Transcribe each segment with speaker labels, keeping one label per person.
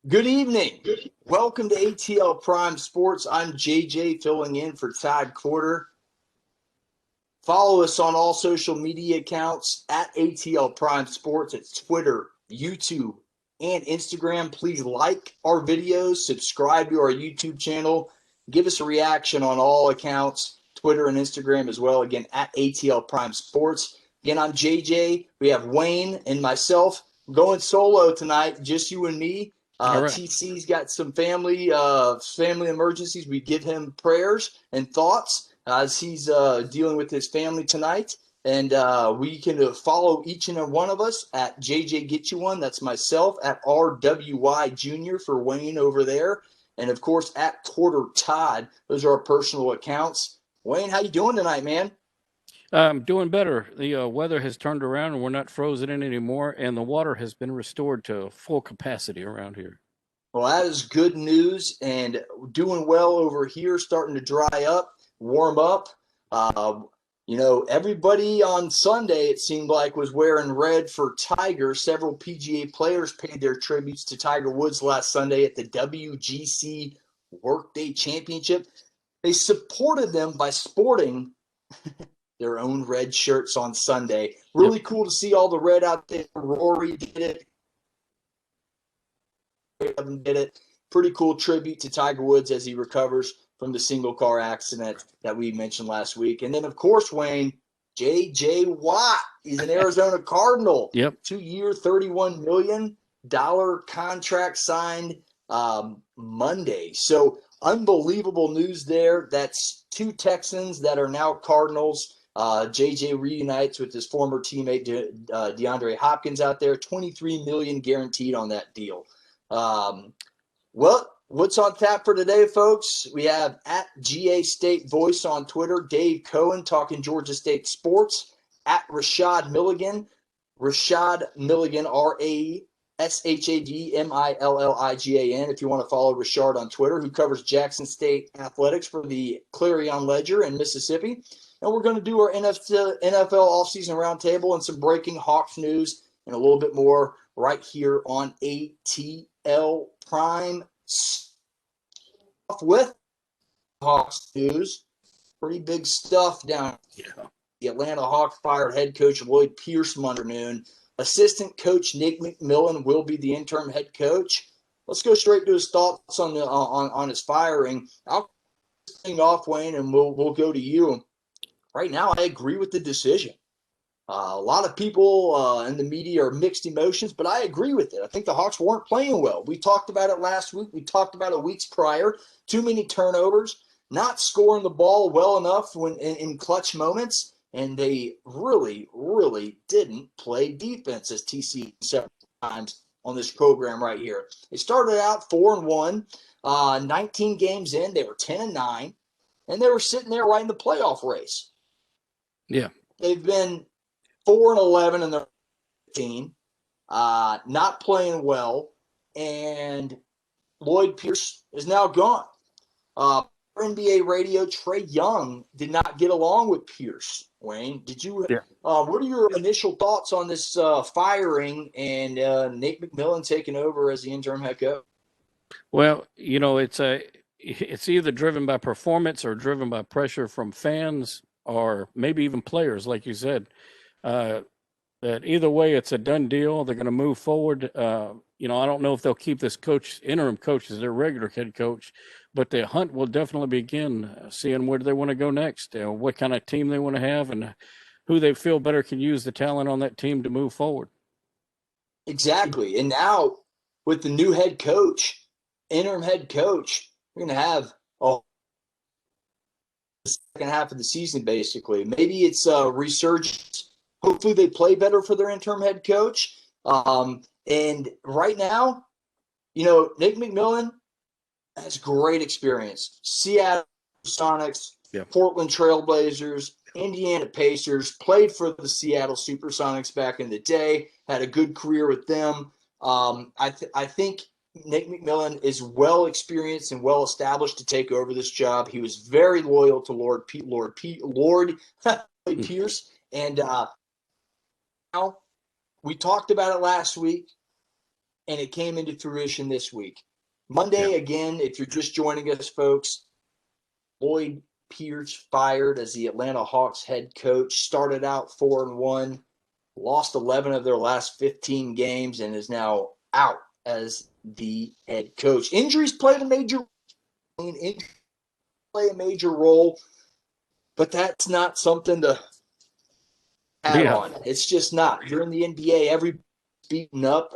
Speaker 1: Good evening. Welcome to ATL Prime Sports. I'm JJ filling in for Todd Corder. Follow us on all social media accounts at ATL Prime Sports. It's Twitter, YouTube, and Instagram. Please like our videos, subscribe to our YouTube channel, give us a reaction on all accounts, Twitter and Instagram as well. Again, at ATL Prime Sports. Again, I'm JJ. We have Wayne and myself going solo tonight, just you and me.
Speaker 2: All right.
Speaker 1: TC's got some family emergencies. We give him prayers and thoughts as he's dealing with his family tonight. And we can follow each and one of us at JJ Get You One. That's myself, at RWY Jr. for Wayne over there. And, of course, at Corder Todd. Those are our personal accounts. Wayne, how you doing tonight, man?
Speaker 2: I'm doing better. The weather has turned around and we're not frozen in anymore, and the water has been restored to full capacity around here.
Speaker 1: Well, that is good news, and doing well over here, starting to dry up, warm up. Everybody on Sunday, it seemed like, was wearing red for Tiger. Several PGA players paid their tributes to Tiger Woods last Sunday at the WGC Workday Championship. They supported them by sporting their own red shirts on Sunday. Really cool to see all the red out there. Rory did it. Did it. Pretty cool tribute to Tiger Woods as he recovers from the single car accident that we mentioned last week. And then, of course, Wayne, J.J. Watt. He's an Arizona Cardinal.
Speaker 2: Yep.
Speaker 1: 2-year, $31 million contract signed Monday. So unbelievable news there. That's two Texans that are now Cardinals. J.J. reunites with his former teammate DeAndre Hopkins out there. $23 million guaranteed on that deal. What's on tap for today, folks? We have at GA State Voice on Twitter, Dave Cohen talking Georgia State sports, at Rashad Milligan, Rashad Milligan, RASHAD if you want to follow Rashad on Twitter, who covers Jackson State athletics for the Clarion Ledger in Mississippi. And we're going to do our NFL offseason roundtable and some breaking Hawks news and a little bit more right here on ATL Prime with Hawks news. Pretty big stuff down here. The Atlanta Hawks fired head coach Lloyd Pierce Monday afternoon. Assistant coach Nick McMillan will be the interim head coach. Let's go straight to his thoughts on his firing. I'll kick things off, Wayne, and we'll go to you. Right now, I agree with the decision. A lot of people in the media are mixed emotions, but I agree with it. I think the Hawks weren't playing well. We talked about it last week. We talked about it weeks prior. Too many turnovers, not scoring the ball well enough when in clutch moments, and they really, really didn't play defense, as TC several times on this program right here. They started out 4-1, 19 games in. They were 10-9, and they were sitting there right in the playoff race.
Speaker 2: Yeah.
Speaker 1: They've been 4-11 in their team, not playing well, and Lloyd Pierce is now gone. NBA radio, Trae Young did not get along with Pierce. Wayne, did you?
Speaker 2: Yeah.
Speaker 1: What are your initial thoughts on this firing and Nate McMillan taking over as the interim head coach?
Speaker 2: Well, it's either driven by performance or driven by pressure from fans or maybe even players, like you said. That either way, it's a done deal. They're going to move forward. I don't know if they'll keep this interim coach as their regular head coach, but the hunt will definitely begin seeing where they want to go next, what kind of team they want to have, and who they feel better can use the talent on that team to move forward.
Speaker 1: Exactly. And now with the new head coach, interim head coach, we're going to have the second half of the season, basically. Maybe it's a resurgence. Hopefully they play better for their interim head coach. And right now, Nick McMillan has great experience. Seattle Sonics, Portland Trailblazers, Indiana Pacers, played for the Seattle Supersonics back in the day, had a good career with them. I think Nick McMillan is well experienced and well established to take over this job. He was very loyal to Lloyd Pierce. And now we talked about it last week. and it came into fruition this week. Monday, again, if you're just joining us, folks, Lloyd Pierce fired as the Atlanta Hawks head coach. Started out 4-1, lost 11 of their last 15 games, and is now out as the head coach. Injuries played a major role, but that's not something to add on. It's just not. You're in the NBA, everybody's beaten up,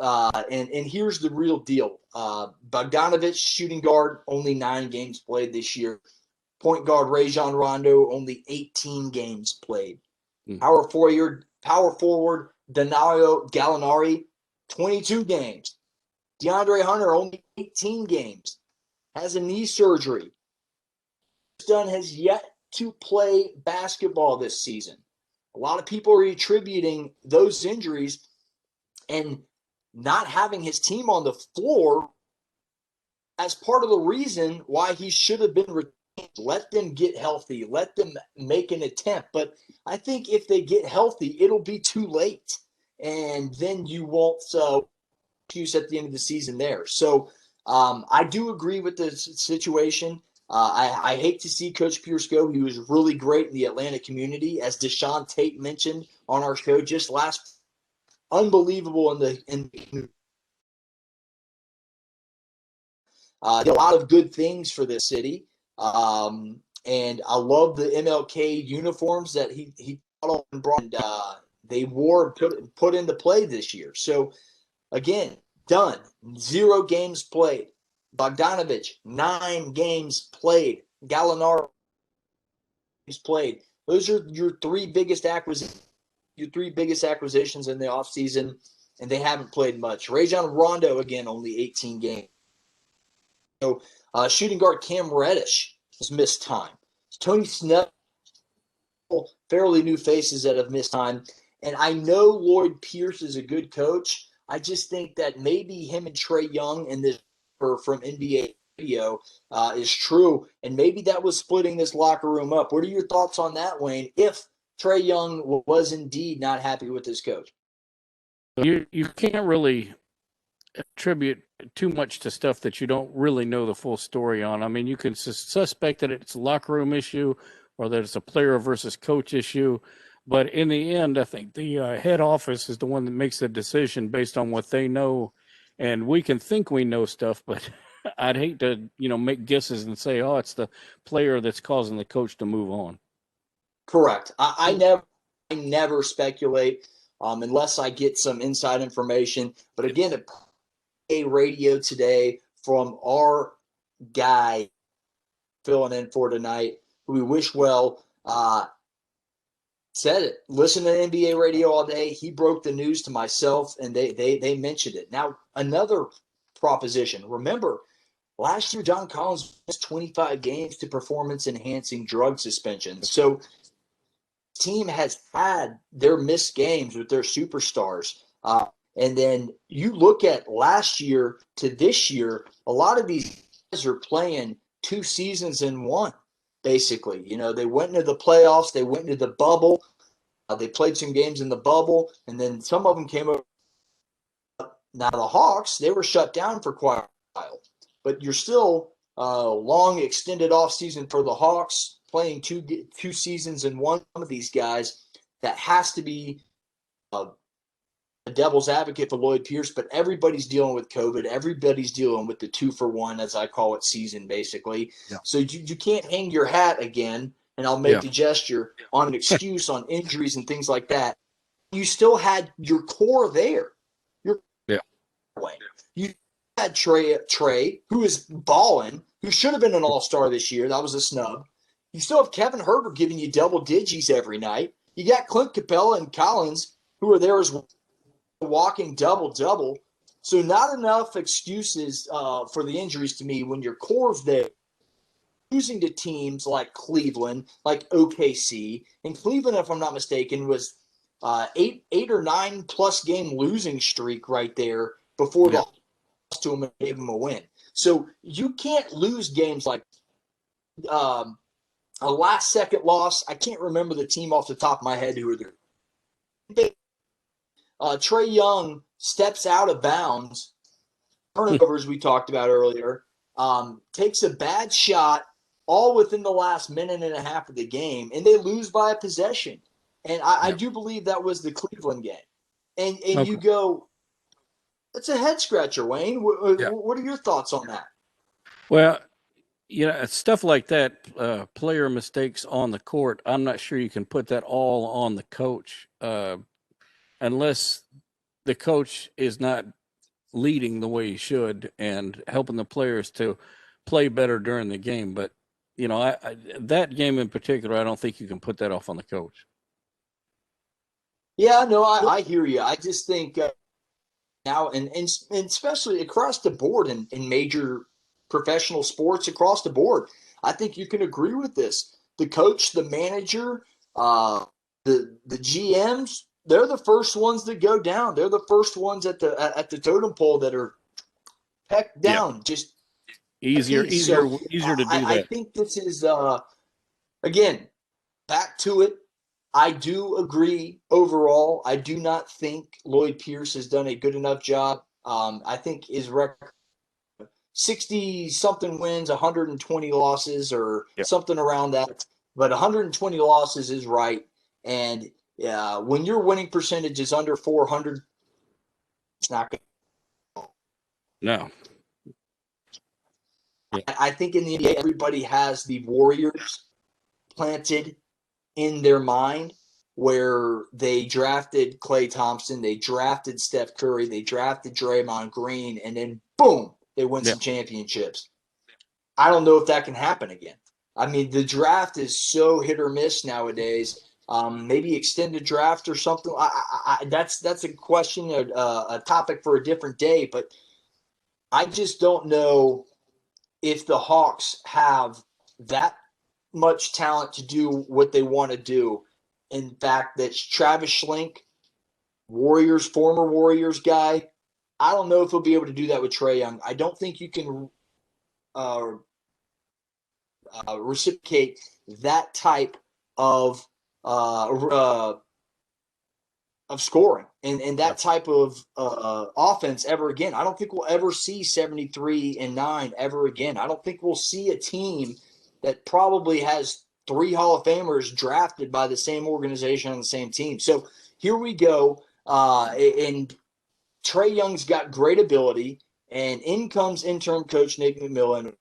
Speaker 1: and here's the real deal. Bogdanovich, shooting guard, only 9 games played this year. Point guard Rajon Rondo, only 18 games played. Power forward Danilo Gallinari, 22 games. DeAndre Hunter, only 18 games. Has a knee surgery. Dunn has yet to play basketball this season. A lot of people are attributing those injuries and not having his team on the floor as part of the reason why he should have been retained. Let them get healthy. Let them make an attempt. But I think if they get healthy, it'll be too late. And then you won't use at the end of the season there. So I do agree with the situation. I hate to see Coach Pierce go. He was really great in the Atlanta community. As Deshaun Tate mentioned on our show just last, unbelievable in the did a lot of good things for this city. And I love the MLK uniforms that he brought, and they wore put into play this year. So again, done. 0 games played. Bogdanovich, 9 games played. Gallinari played. Those are your 3 biggest acquisitions. Your 3 biggest acquisitions in the offseason, and they haven't played much. Rajon Rondo, again, only 18 games. So shooting guard Cam Reddish has missed time. Tony Snell, fairly new faces that have missed time. And I know Lloyd Pierce is a good coach. I just think that maybe him and Trae Young and this from NBA Radio is true. And maybe that was splitting this locker room up. What are your thoughts on that, Wayne, if Trae Young was indeed not happy with his coach?
Speaker 2: You can't really attribute too much to stuff that you don't really know the full story on. I mean, you can suspect that it's a locker room issue or that it's a player versus coach issue. But in the end, I think the head office is the one that makes the decision based on what they know. And we can think we know stuff, but I'd hate to, make guesses and say, oh, it's the player that's causing the coach to move on.
Speaker 1: Correct. I never speculate unless I get some inside information. But again, a radio today from our guy filling in for tonight, who we wish well, said it. Listen to NBA radio all day. He broke the news to myself, and they mentioned it. Now, another proposition. Remember, last year John Collins missed 25 games to performance-enhancing drug suspension. So team has had their missed games with their superstars. And then you look at last year to this year, a lot of these guys are playing 2 seasons in one, basically. They went into the playoffs. They went into the bubble. They played some games in the bubble, and then some of them came over. Now the Hawks, they were shut down for quite a while. But you're still long extended off season for the Hawks, playing two seasons in one of these guys. That has to be a devil's advocate for Lloyd Pierce, but everybody's dealing with COVID. Everybody's dealing with the 2-for-1, as I call it, season, basically. Yeah. So you can't hang your hat again, and I'll make the gesture, on an excuse on injuries and things like that. You still had your core there. You had Trae, who is balling, who should have been an all-star this year. That was a snub. You still have Kevin Huerter giving you double digits every night. You got Clint Capella and Collins, who are there as well, walking double-double. So not enough excuses for the injuries to me when your core's there. Losing to teams like Cleveland, like OKC. And Cleveland, if I'm not mistaken, was 8 or 9 plus game losing streak right there before the lost to them and gave them a win. So you can't lose games like a last-second loss. I can't remember the team off the top of my head who were there. Trae Young steps out of bounds turnovers we talked about earlier, takes a bad shot all within the last minute and a half of the game, and they lose by a possession. And I do believe that was the Cleveland game. And
Speaker 2: Okay.
Speaker 1: you go, it's a head scratcher, Wayne. What are your thoughts on that?
Speaker 2: Well, stuff like that, player mistakes on the court, I'm not sure you can put that all on the coach unless the coach is not leading the way he should and helping the players to play better during the game. But, that game in particular, I don't think you can put that off on the coach.
Speaker 1: Yeah, no, I hear you. I just think now, and especially across the board in major professional sports across the board, I think you can agree with this. The coach, the manager, the GMs, they're the first ones that go down. They're the first ones at the totem pole that are pecked down. Yeah. Just
Speaker 2: easier to do that.
Speaker 1: I think this is again, back to it. I do agree overall. I do not think Lloyd Pierce has done a good enough job. I think his record 60-something wins, 120 losses, or something around that. But 120 losses is right. And when your winning percentage is under 400, it's not good.
Speaker 2: No.
Speaker 1: I think in the NBA, everybody has the Warriors planted in their mind, where they drafted Klay Thompson, they drafted Steph Curry, they drafted Draymond Green, and then boom, they win some championships. I don't know if that can happen again. I mean, the draft is so hit or miss nowadays. Maybe extended draft or something. That's a question, a topic for a different day. But I just don't know if the Hawks have that much talent to do what they want to do. In fact, that's Travis Schlenk, former Warriors guy. I don't know if he'll be able to do that with Trae Young. I don't think you can reciprocate that type of scoring and that type of offense ever again. I don't think we'll ever see 73-9 ever again. I don't think we'll see a team that probably has 3 Hall of Famers drafted by the same organization on the same team. So here we go. And Trae Young's got great ability, and in comes interim coach Nick McMillan. What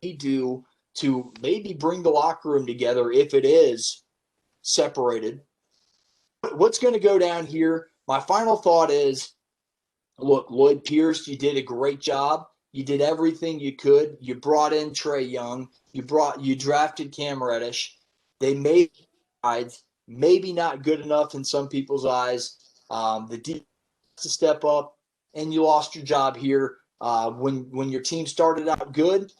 Speaker 1: he do to maybe bring the locker room together if it is separated? What's going to go down here? My final thought is, look, Lloyd Pierce, you did a great job. You did everything you could. You brought in Trae Young. You drafted Cam Reddish. They made strides, maybe not good enough in some people's eyes. The defense to step up, and you lost your job here. When your team started out good,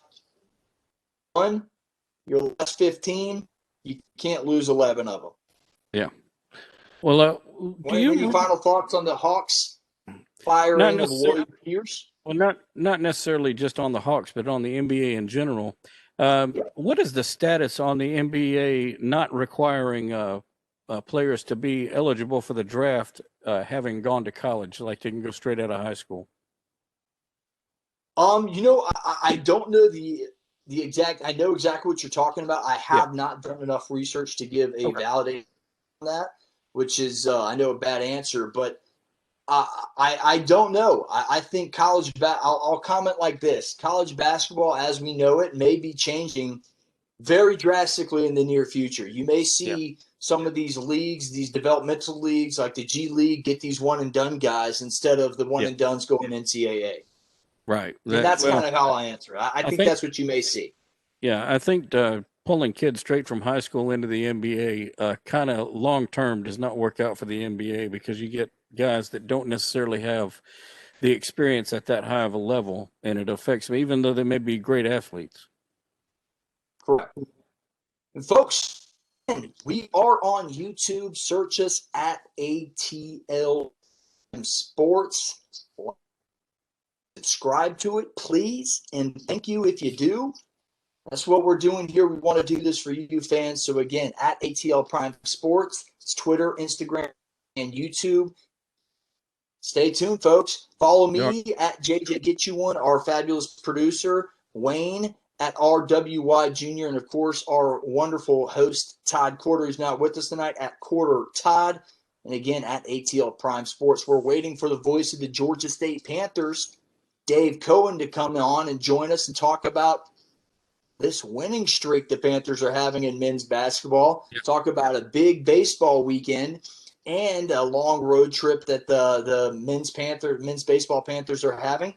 Speaker 1: your last 15, you can't lose 11 of them.
Speaker 2: Yeah. Well,
Speaker 1: any final thoughts on the Hawks firing of Lloyd Pierce?
Speaker 2: Well, not necessarily just on the Hawks, but on the NBA in general. What is the status on the NBA not requiring players to be eligible for the draft having gone to college, like they can go straight out of high school?
Speaker 1: I don't know the exact. I know exactly what you're talking about. I have not done enough research to give a validation on that, which is I know a bad answer, but I don't know. I think college I'll comment like this. College basketball as we know it may be changing very drastically in the near future. You may see some of these leagues, these developmental leagues like the G League, get these one-and-done guys instead of the one-and-dones going NCAA.
Speaker 2: Right.
Speaker 1: And that's kind of how I answer. I think that's what you may see.
Speaker 2: Yeah, I think pulling kids straight from high school into the NBA kind of long-term does not work out for the NBA because you get guys that don't necessarily have the experience at that high of a level, and it affects them, even though they may be great athletes.
Speaker 1: Correct. And folks, we are on YouTube. Search us at ATL Sports. Subscribe to it, please, and thank you if you do. That's what we're doing here. We want to do this for you fans. So again, at ATL Prime Sports, it's Twitter, Instagram, and YouTube. Stay tuned, folks. Follow
Speaker 2: Yeah.
Speaker 1: me at JJ Get You One, our fabulous producer, Wayne at RWY Jr., and of course our wonderful host Todd Corder, who's not with us tonight, at Corder Todd, and again at ATL Prime Sports. We're waiting for the voice of the Georgia State Panthers, Dave Cohen, to come on and join us and talk about this winning streak the Panthers are having in men's basketball.
Speaker 2: Yeah.
Speaker 1: Talk about a big baseball weekend and a long road trip that the men's baseball Panthers are having,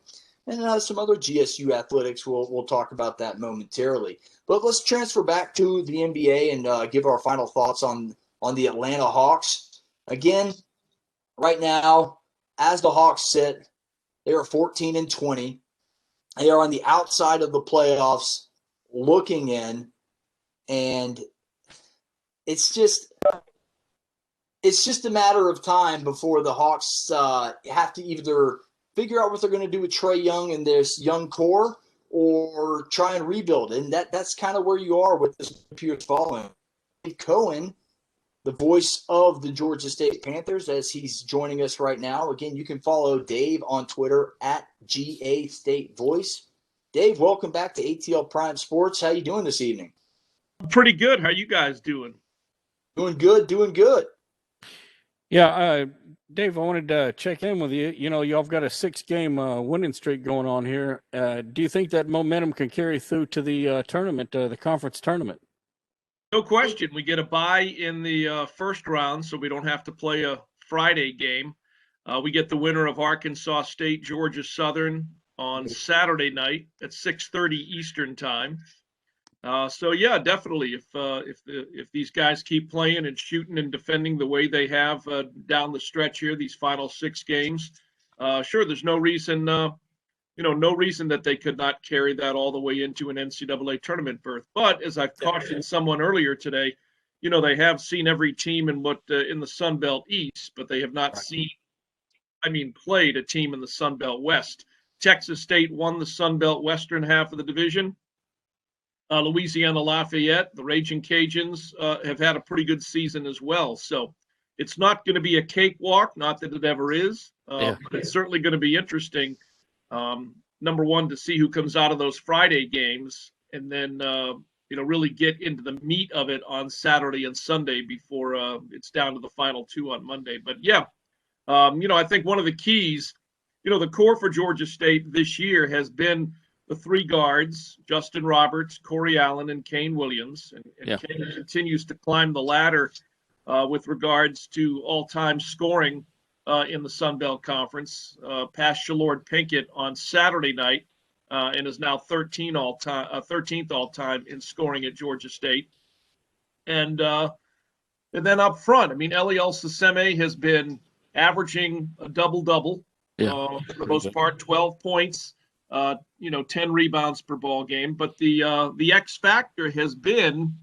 Speaker 1: and some other GSU athletics. We'll talk about that momentarily. But let's transfer back to the NBA and give our final thoughts on the Atlanta Hawks. Again, right now, as the Hawks sit, they are 14-20. They are on the outside of the playoffs, looking in, and it's just a matter of time before the Hawks have to either figure out what they're going to do with Trae Young and this young core, or try and rebuild. And that's kind of where you are with this Pierce following. Cohen, the voice of the Georgia State Panthers, as he's joining us right now. Again, you can follow Dave on Twitter at GA State Voice. Dave, welcome back to ATL Prime Sports. How you doing this evening?
Speaker 3: Pretty good. How you guys doing?
Speaker 1: Doing good.
Speaker 2: Yeah, Dave, I wanted to check in with you. You know, y'all got a 6-game winning streak going on here. Do you think that momentum can carry through to the tournament, the conference tournament?
Speaker 3: No question. We get a bye in the first round, so we don't have to play a Friday game. We get the winner of Arkansas State, Georgia Southern on Saturday night at 6:30 Eastern time. So yeah, definitely. If these guys keep playing and shooting and defending the way they have down the stretch here, these final 6 games, sure, there's no reason, no reason that they could not carry that all the way into an NCAA tournament berth. But as I've cautioned someone earlier today, they have seen every team in the Sun Belt East, but they have not played a team in the Sun Belt West. Texas State won the Sun Belt Western half of the division. Louisiana Lafayette, the Raging Cajuns, have had a pretty good season as well. So it's not going to be a cakewalk, not that it ever is, but it's certainly going to be interesting. Number one, to see who comes out of those Friday games, and then really get into the meat of it on Saturday and Sunday before it's down to the final 2 on Monday. But yeah, I think one of the keys, the core for Georgia State this year has been the 3 guards, Justin Roberts, Corey Allen, and Kane Williams. And Kane continues to climb the ladder with regards to all-time scoring in the Sun Belt Conference, past Shalord Pinkett on Saturday night, and is now 13th all-time in scoring at Georgia State. And then up front, Eliel Saseme has been averaging a double-double for the most part, 12 points, 10 rebounds per ball game. But the X factor has been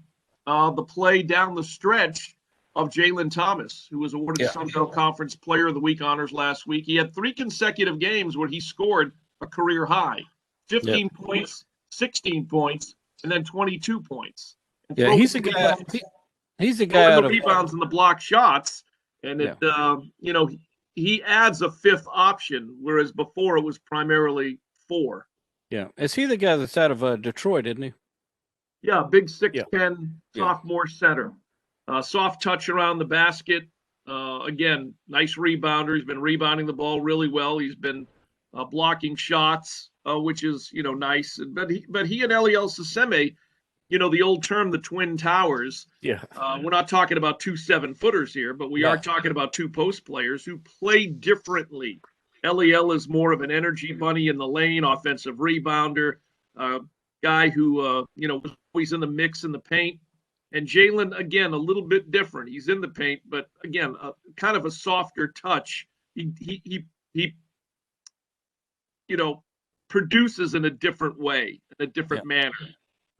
Speaker 3: the play down the stretch of Jalen Thomas, who was awarded Sun Belt Conference Player of the Week honors last week. He had 3 consecutive games where he scored a career high, 15 points, 16 points, and then 22 points. And
Speaker 2: he's a guy. He's a guy
Speaker 3: out
Speaker 2: out
Speaker 3: of the rebounds and the block shots, and he adds a 5th option, whereas before it was primarily 4.
Speaker 2: Yeah, is he the guy that's out of Detroit, isn't he?
Speaker 3: Yeah, big 6'10" sophomore center. Soft touch around the basket. Again, nice rebounder. He's been rebounding the ball really well. He's been blocking shots, which is nice. But he and Eliel Saseme, the old term, the Twin Towers.
Speaker 2: Yeah.
Speaker 3: We're not talking about 2 7-footers here, but we are talking about 2 post players who play differently. Eliel is more of an energy bunny in the lane, offensive rebounder, guy who always in the mix in the paint. And Jalen, again, a little bit different. He's in the paint, but again, kind of a softer touch. He produces in a different way, in a different manner.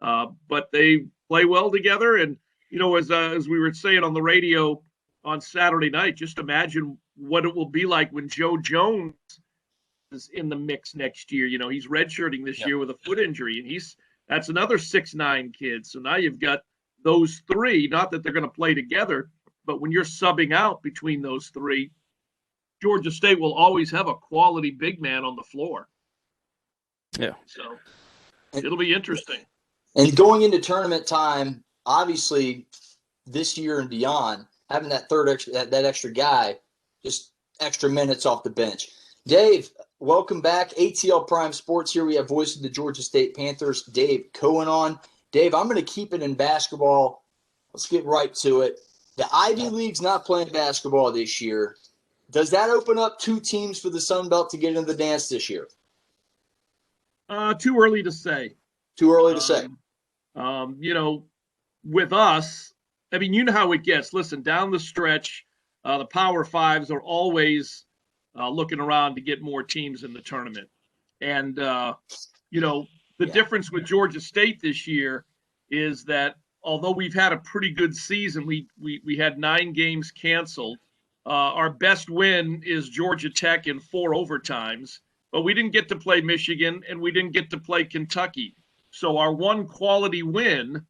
Speaker 3: But they play well together. And, as we were saying on the radio on Saturday night, just imagine what it will be like when Joe Jones is in the mix next year. He's redshirting this year with a foot injury, and that's another 6'9" kid. So now you've got those 3, not that they're going to play together, but when you're subbing out between those 3, Georgia State will always have a quality big man on the floor.
Speaker 2: Yeah.
Speaker 3: So it'll be interesting.
Speaker 1: And going into tournament time, obviously this year and beyond, having that that extra guy, just extra minutes off the bench. Dave, welcome back. ATL Prime Sports here. We have voice of the Georgia State Panthers, Dave Cohen on. Dave, I'm going to keep it in basketball. Let's get right to it. The Ivy League's not playing basketball this year. Does that open up 2 teams for the Sun Belt to get into the dance this year?
Speaker 3: Too early to say.
Speaker 1: Too early to say.
Speaker 3: With us, I mean, you know how it gets. Listen, down the stretch, the Power Fives are always looking around to get more teams in the tournament. And, the difference with Georgia State this year is that although we've had a pretty good season, we had 9 games canceled. Our best win is Georgia Tech in 4 overtimes, but we didn't get to play Michigan and we didn't get to play Kentucky. So our one quality win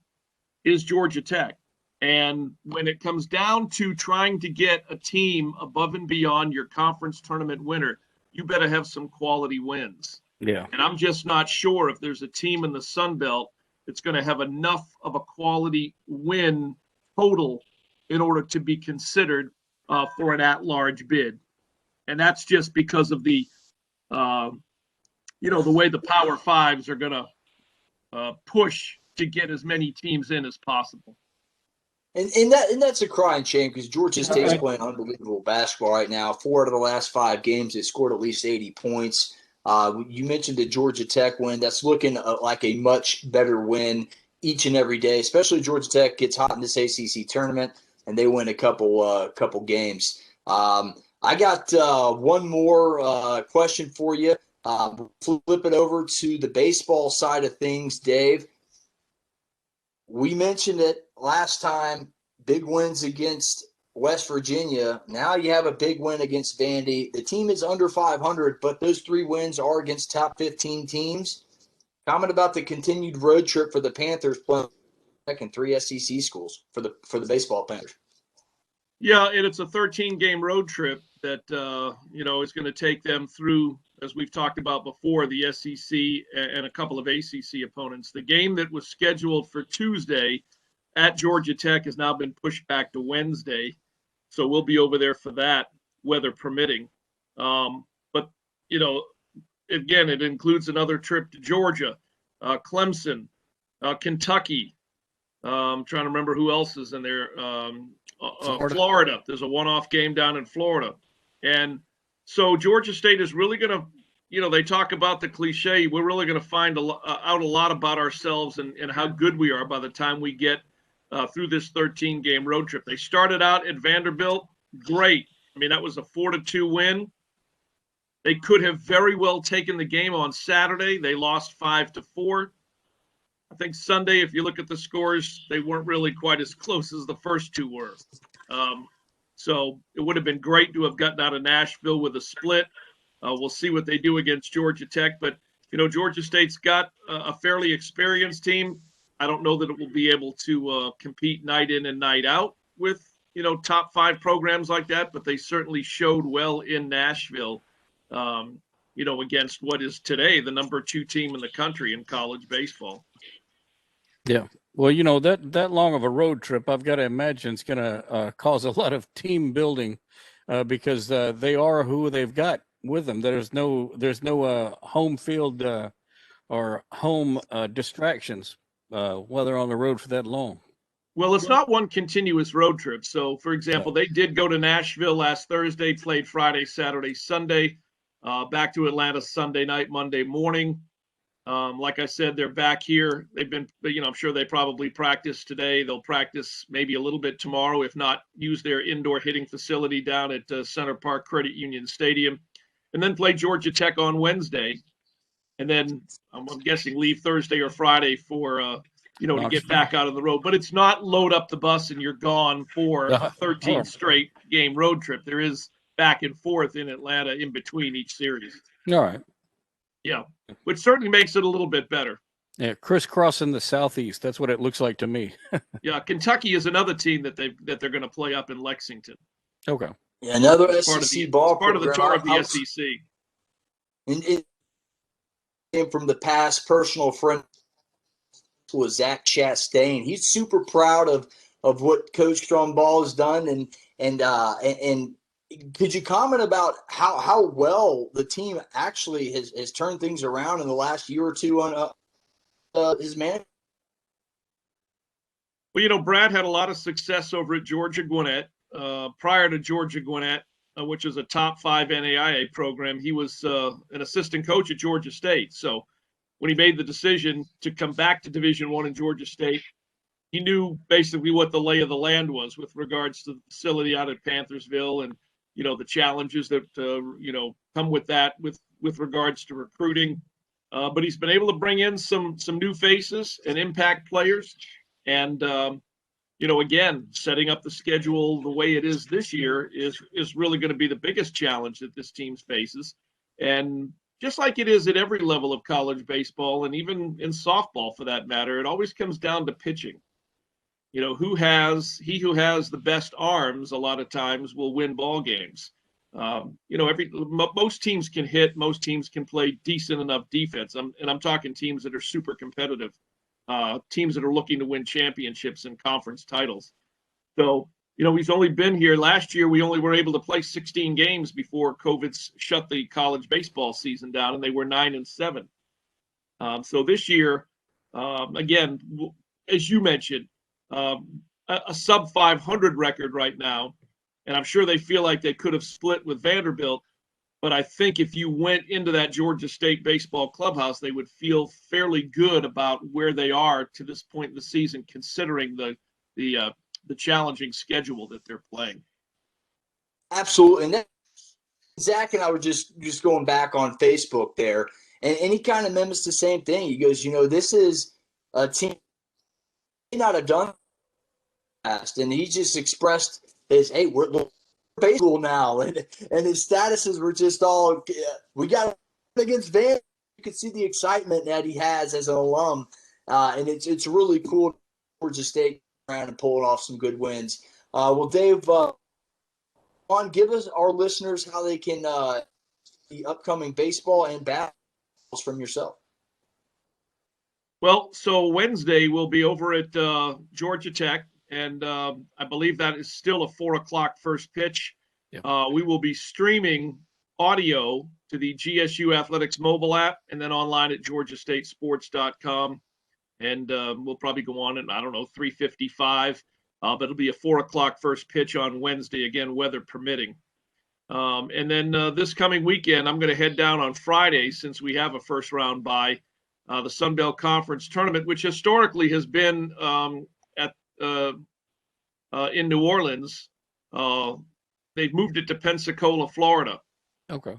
Speaker 3: is Georgia Tech. And when it comes down to trying to get a team above and beyond your conference tournament winner, you better have some quality wins.
Speaker 2: Yeah.
Speaker 3: And I'm just not sure if there's a team in the Sun Belt that's going to have enough of a quality win total in order to be considered for an at-large bid. And that's just because of the way the Power Fives are going to push to get as many teams in as possible.
Speaker 1: And that's a crying shame because Georgia State's playing unbelievable basketball right now. 4 out of the last 5 games, they scored at least 80 points. You mentioned the Georgia Tech win. That's looking like a much better win each and every day, especially Georgia Tech gets hot in this ACC tournament and they win a couple games. I got one more question for you. Flip it over to the baseball side of things, Dave. We mentioned it last time, big wins against West Virginia. Now you have a big win against Vandy. The team is under 500, but those 3 wins are against top 15 teams. Comment about the continued road trip for the Panthers playing in 3 SEC schools for the baseball Panthers.
Speaker 3: Yeah, and it's a 13-game road trip that is going to take them through, as we've talked about before, the SEC and a couple of ACC opponents. The game that was scheduled for Tuesday at Georgia Tech has now been pushed back to Wednesday, so we'll be over there for that, weather permitting. But again, it includes another trip to Georgia, Clemson, Kentucky. I'm trying to remember who else is in there. Florida. There's a one-off game down in Florida. And so Georgia State is really going to, they talk about the cliche, we're really going to find out a lot about ourselves and how good we are by the time we get through this 13-game road trip. They started out at Vanderbilt. Great. I mean, that was a 4-2 win. They could have very well taken the game on Saturday. They lost 5-4. I think Sunday, if you look at the scores, they weren't really quite as close as the first 2 were. So it would have been great to have gotten out of Nashville with a split. We'll see what they do against Georgia Tech. But, Georgia State's got a fairly experienced team. I don't know that it will be able to compete night in and night out with, top 5 programs like that. But they certainly showed well in Nashville, against what is today the number 2 team in the country in college baseball.
Speaker 2: Yeah. Well, that long of a road trip, I've got to imagine it's going to cause a lot of team building because they are who they've got with them. There's no home field or home distractions while they're on the road for that long.
Speaker 3: Well, it's not one continuous road trip. So, for example, they did go to Nashville last Thursday, played Friday, Saturday, Sunday, back to Atlanta Sunday night, Monday morning. Like I said, they're back here. They've been, I'm sure they probably practiced today. They'll practice maybe a little bit tomorrow, if not use their indoor hitting facility down at Center Park Credit Union Stadium, and then play Georgia Tech on Wednesday. And then I'm guessing leave Thursday or Friday for, to get back out on the road. But it's not load up the bus and you're gone for a 13 straight game road trip. There is back and forth in Atlanta in between each series.
Speaker 2: All right.
Speaker 3: Yeah, which certainly makes it a little bit better.
Speaker 2: Yeah, crisscrossing the Southeast. That's what it looks like to me.
Speaker 3: Yeah, Kentucky is another team that they're going to play up in Lexington.
Speaker 2: Okay.
Speaker 1: Yeah, another
Speaker 3: It's part of
Speaker 1: SEC
Speaker 3: the
Speaker 1: ball
Speaker 3: part of the
Speaker 1: program.
Speaker 3: tour of the SEC.
Speaker 1: And it came from the past personal friend was Zach Chastain. He's super proud of what Coach Strombaugh has done, and could you comment about how well the team actually has turned things around in the last year or two on his man?
Speaker 3: Well, Brad had a lot of success over at Georgia Gwinnett. Prior to Georgia Gwinnett, which is a top 5 NAIA program, he was an assistant coach at Georgia State. So when he made the decision to come back to Division I in Georgia State, he knew basically what the lay of the land was with regards to the facility out at Panthersville and, the challenges that, come with that with regards to recruiting. But he's been able to bring in some new faces and impact players. And, again, setting up the schedule the way it is this year is really going to be the biggest challenge that this team faces. And just like it is at every level of college baseball and even in softball for that matter, it always comes down to pitching. Who has the best arms a lot of times will win ball games. Most teams can hit, most teams can play decent enough defense. I'm talking teams that are super competitive, teams that are looking to win championships and conference titles. So, he's only been here. Last year, we only were able to play 16 games before COVID shut the college baseball season down, and they were 9-7. So this year, again, as you mentioned, a sub 500 record right now, and I'm sure they feel like they could have split with Vanderbilt. But I think if you went into that Georgia State baseball clubhouse, they would feel fairly good about where they are to this point in the season, considering the challenging schedule that they're playing.
Speaker 1: Absolutely. And Zach and I were just going back on Facebook there, and he kind of mimics the same thing. He goes, this is a team not have done past, and he just expressed his, hey, we're baseball now, and his statuses were just all, we got against Van. You can see the excitement that he has as an alum, and it's really cool for Georgia State around and pulling off some good wins. Well, Dave, give us our listeners how they can the upcoming baseball and basketball from yourself.
Speaker 3: Well, so Wednesday we'll be over at Georgia Tech, and I believe that is still a 4:00 first pitch.
Speaker 2: Yep.
Speaker 3: We will be streaming audio to the GSU Athletics mobile app and then online at georgiastatesports.com. And we'll probably go on at, 3:55. But it'll be a 4:00 first pitch on Wednesday, again, weather permitting. And then this coming weekend, I'm going to head down on Friday, since we have a first round bye, the Sun Belt Conference tournament, which historically has been in New Orleans. They've moved it to Pensacola, Florida.
Speaker 2: Okay.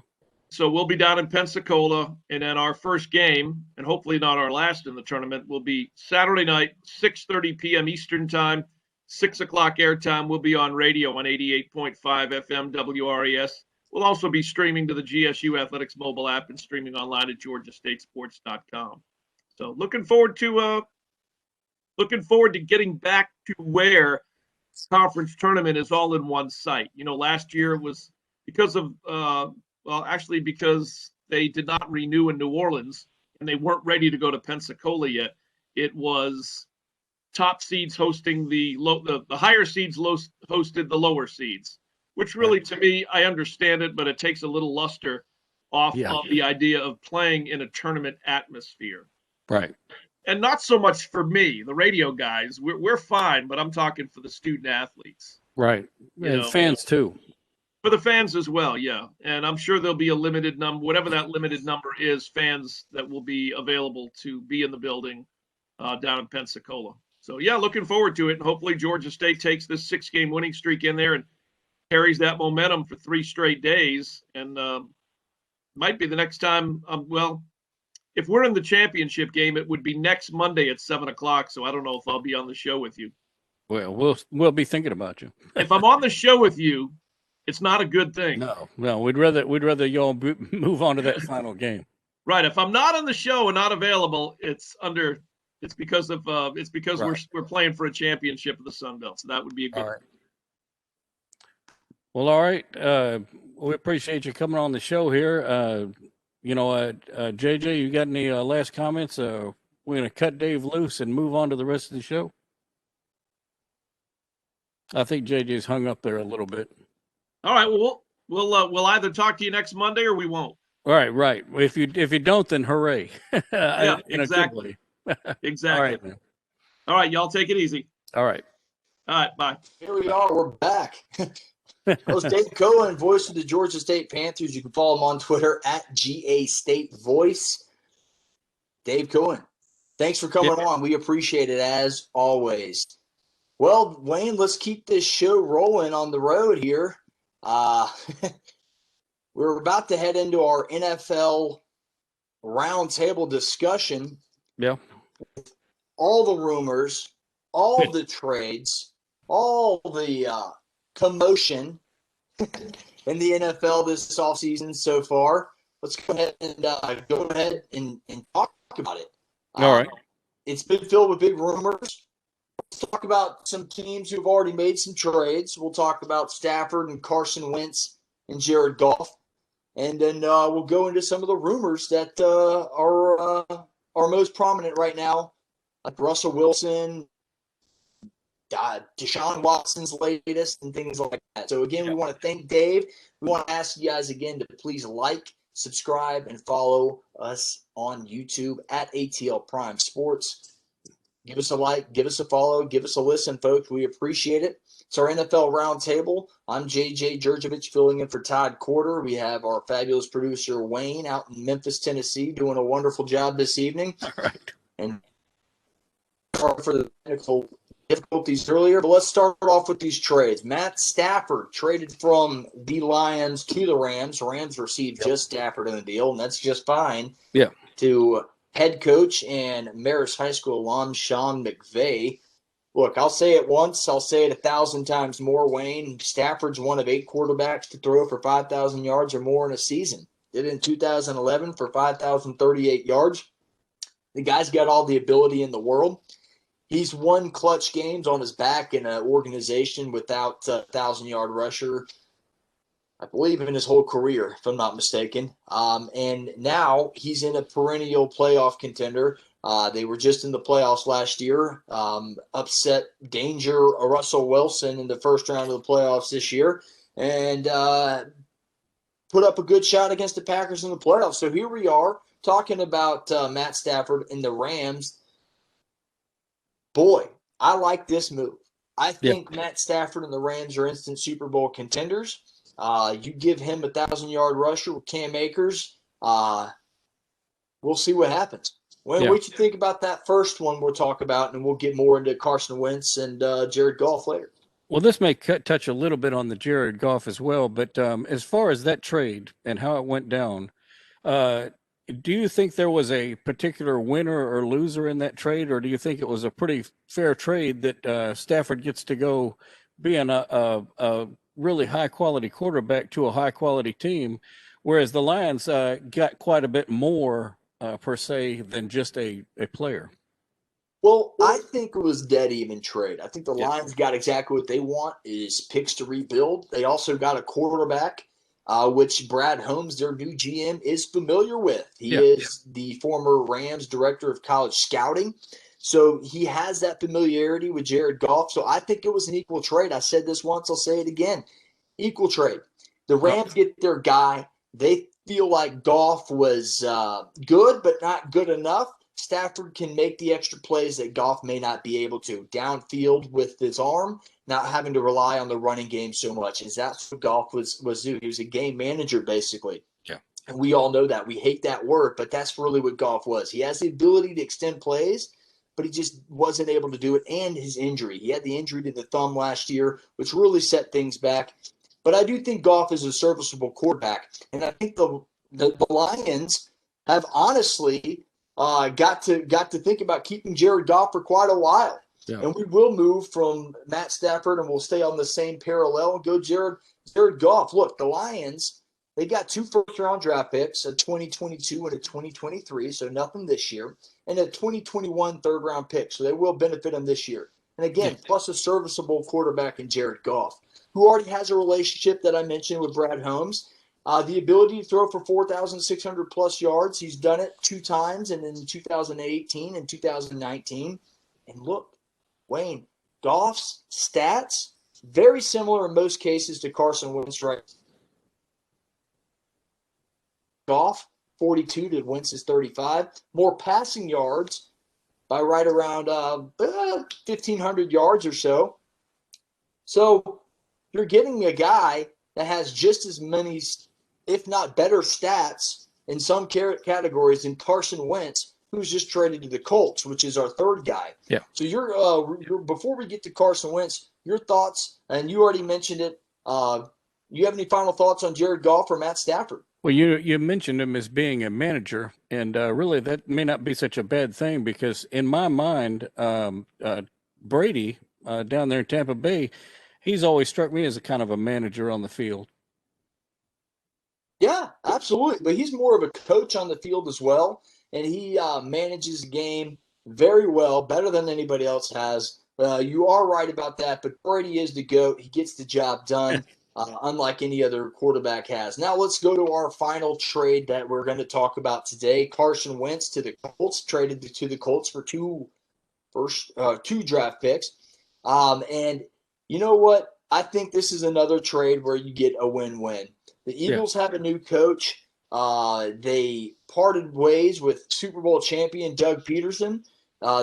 Speaker 3: So we'll be down in Pensacola, and then our first game, and hopefully not our last in the tournament, will be Saturday night, 6:30 p.m. Eastern time, 6:00 airtime. We'll be on radio on 88.5 FM WRES. We'll also be streaming to the GSU Athletics mobile app and streaming online at georgiastatesports.com. So looking forward to getting back to where conference tournament is all in one site. Last year was because of because they did not renew in New Orleans and they weren't ready to go to Pensacola yet. It was top seeds hosting the higher seeds hosted the lower seeds, which really, to me, I understand it, but it takes a little luster off of the idea of playing in a tournament atmosphere.
Speaker 2: Right.
Speaker 3: And not so much for me, the radio guys. We're fine, but I'm talking for the student athletes.
Speaker 2: Right. And fans too.
Speaker 3: For the fans as well, yeah. And I'm sure there'll be a limited number, whatever that limited number is, fans that will be available to be in the building down in Pensacola. So, yeah, looking forward to it. And hopefully Georgia State takes this 6-game winning streak in there and carries that momentum for 3 straight days. And might be the next time, if we're in the championship game, it would be next Monday at 7:00. So I don't know if I'll be on the show with you.
Speaker 2: Well, we'll be thinking about you.
Speaker 3: If I'm on the show with you, it's not a good thing.
Speaker 2: No, we'd rather y'all move on to that final game.
Speaker 3: Right. If I'm not on the show and not available, it's because
Speaker 2: right.
Speaker 3: we're playing for a championship of the Sun Belt. So that would be a good.
Speaker 2: All right. Well, all right. We appreciate you coming on the show here. JJ, you got any last comments? We're going to cut Dave loose and move on to the rest of the show. I think JJ's hung up there a little bit.
Speaker 3: All right. Well, we'll either talk to you next Monday or we won't.
Speaker 2: All right, right. If you don't, then hooray!
Speaker 3: Yeah,
Speaker 2: in
Speaker 3: exactly.
Speaker 2: A good way.
Speaker 3: Exactly.
Speaker 2: All right, man.
Speaker 3: All right, y'all take it easy.
Speaker 2: All right.
Speaker 3: All right, bye.
Speaker 1: Here we are. We're back. That was Dave Cohen, voice of the Georgia State Panthers. You can follow him on Twitter at GA State Voice. Dave Cohen, thanks for coming on. We appreciate it as always. Well, Wayne, let's keep this show rolling on the road here. We're about to head into our NFL roundtable discussion.
Speaker 2: Yeah.
Speaker 1: All the rumors, all the trades, all the commotion in the NFL this offseason so far. Let's go ahead and talk about it.
Speaker 2: All right.
Speaker 1: It's been filled with big rumors. Let's talk about some teams who've already made some trades. We'll talk about Stafford and Carson Wentz and Jared Goff. And then we'll go into some of the rumors that are most prominent right now, like Russell Wilson, Deshaun Watson's latest, and things like that. So, again, we want to thank Dave. We want to ask you guys again to please like, subscribe, and follow us on YouTube at ATL Prime Sports. Give us a like, give us a follow, give us a listen, folks. We appreciate it. It's our NFL Roundtable. I'm JJ Jurjevich filling in for Todd Corder. We have our fabulous producer, Wayne, out in Memphis, Tennessee, doing a wonderful job this evening.
Speaker 2: All right.
Speaker 1: And sorry for the technical difficulties earlier, but let's start off with these trades. Matt Stafford traded from the Lions to the Rams. Rams received just Stafford in the deal, and that's just fine.
Speaker 2: Yeah.
Speaker 1: To head coach and Marist High School alum Sean McVay. Look, I'll say it once. I'll say it 1,000 times more, Wayne. Stafford's one of 8 quarterbacks to throw for 5,000 yards or more in a season. Did it in 2011 for 5,038 yards. The guy's got all the ability in the world. He's won clutch games on his back in an organization without a 1,000-yard rusher, I believe, in his whole career, if I'm not mistaken. And now he's in a perennial playoff contender. They were just in the playoffs last year, upset danger Russell Wilson in the first round of the playoffs this year, and put up a good shot against the Packers in the playoffs. So here we are talking about Matt Stafford and the Rams. Boy, I like this move. I think Matt Stafford and the Rams are instant Super Bowl contenders. You give him a 1,000-yard rusher with Cam Akers, we'll see what happens. What do you think about that first one we'll talk about, and we'll get more into Carson Wentz and Jared Goff later.
Speaker 2: Well, this may touch a little bit on the Jared Goff as well, but as far as that trade and how it went down, do you think there was a particular winner or loser in that trade, or do you think it was a pretty fair trade that Stafford gets to go being a really high-quality quarterback to a high-quality team, whereas the Lions got quite a bit more per se than just a player?
Speaker 1: Well, I think it was dead even trade. I think the Lions got exactly what they want, is picks to rebuild. They also got a quarterback, which Brad Holmes, their new GM, is familiar with. He is the former Rams director of college scouting. So he has that familiarity with Jared Goff. So I think it was an equal trade. I said this once, I'll say it again. Equal trade. The Rams get their guy. They feel like Goff was good, but not good enough. Stafford can make the extra plays that Goff may not be able to. Downfield with his arm, not having to rely on the running game so much. Is that's what Goff was doing. He was a game manager, basically.
Speaker 2: Yeah.
Speaker 1: And we all know that. We hate that word, but that's really what Goff was. He has the ability to extend plays, but he just wasn't able to do it, and his injury. He had the injury to the thumb last year, which really set things back. But I do think Goff is a serviceable quarterback, and I think the Lions have honestly got to think about keeping Jared Goff for quite a while. Yeah. And we will move from Matt Stafford, and we'll stay on the same parallel and go Jared Goff. Look, the Lions, they got 2 first-round draft picks, a 2022 and a 2023, so nothing this year, and a 2021 third-round pick, so they will benefit them this year. And again, plus a serviceable quarterback in Jared Goff, who already has a relationship that I mentioned with Brad Holmes. The ability to throw for 4,600 plus yards. He's done it 2 times, and in 2018 and 2019. And look, Wayne, Goff's stats, very similar in most cases to Carson Wentz, right? Goff, 42 to Wentz's 35. More passing yards by right around 1,500 yards or so. So you're getting a guy that has just as many, if not better, stats in some categories than Carson Wentz, who's just traded to the Colts, which is our third guy.
Speaker 2: Yeah.
Speaker 1: So you're before we get to Carson Wentz, your thoughts, and you already mentioned it. You have any final thoughts on Jared Goff or Matt Stafford?
Speaker 2: Well, you mentioned him as being a manager, and really that may not be such a bad thing because in my mind, Brady down there in Tampa Bay, he's always struck me as a kind of a manager on the field.
Speaker 1: Yeah, absolutely. But he's more of a coach on the field as well, and he manages the game very well, better than anybody else has. You are right about that, but Brady is the GOAT. He gets the job done. Unlike any other quarterback has. Now let's go to our final trade that we're going to talk about today. Carson Wentz to the Colts, traded to the Colts for two draft picks. And you know what? I think this is another trade where you get a win-win. The Eagles have a new coach. They parted ways with Super Bowl champion Doug Peterson.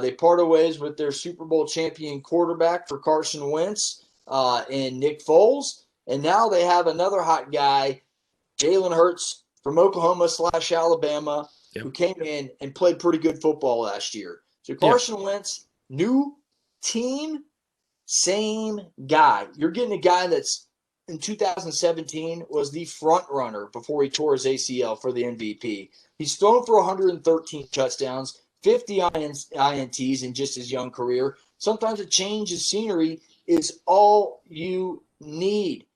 Speaker 1: They parted ways with their Super Bowl champion quarterback for Carson Wentz and Nick Foles. And now they have another hot guy, Jalen Hurts from Oklahoma/Alabama, who came in and played pretty good football last year. So Carson Wentz, new team, same guy. You're getting a guy that's in 2017 was the front runner before he tore his ACL for the MVP. He's thrown for 113 touchdowns, 50 INTs in just his young career. Sometimes a change of scenery is all you need.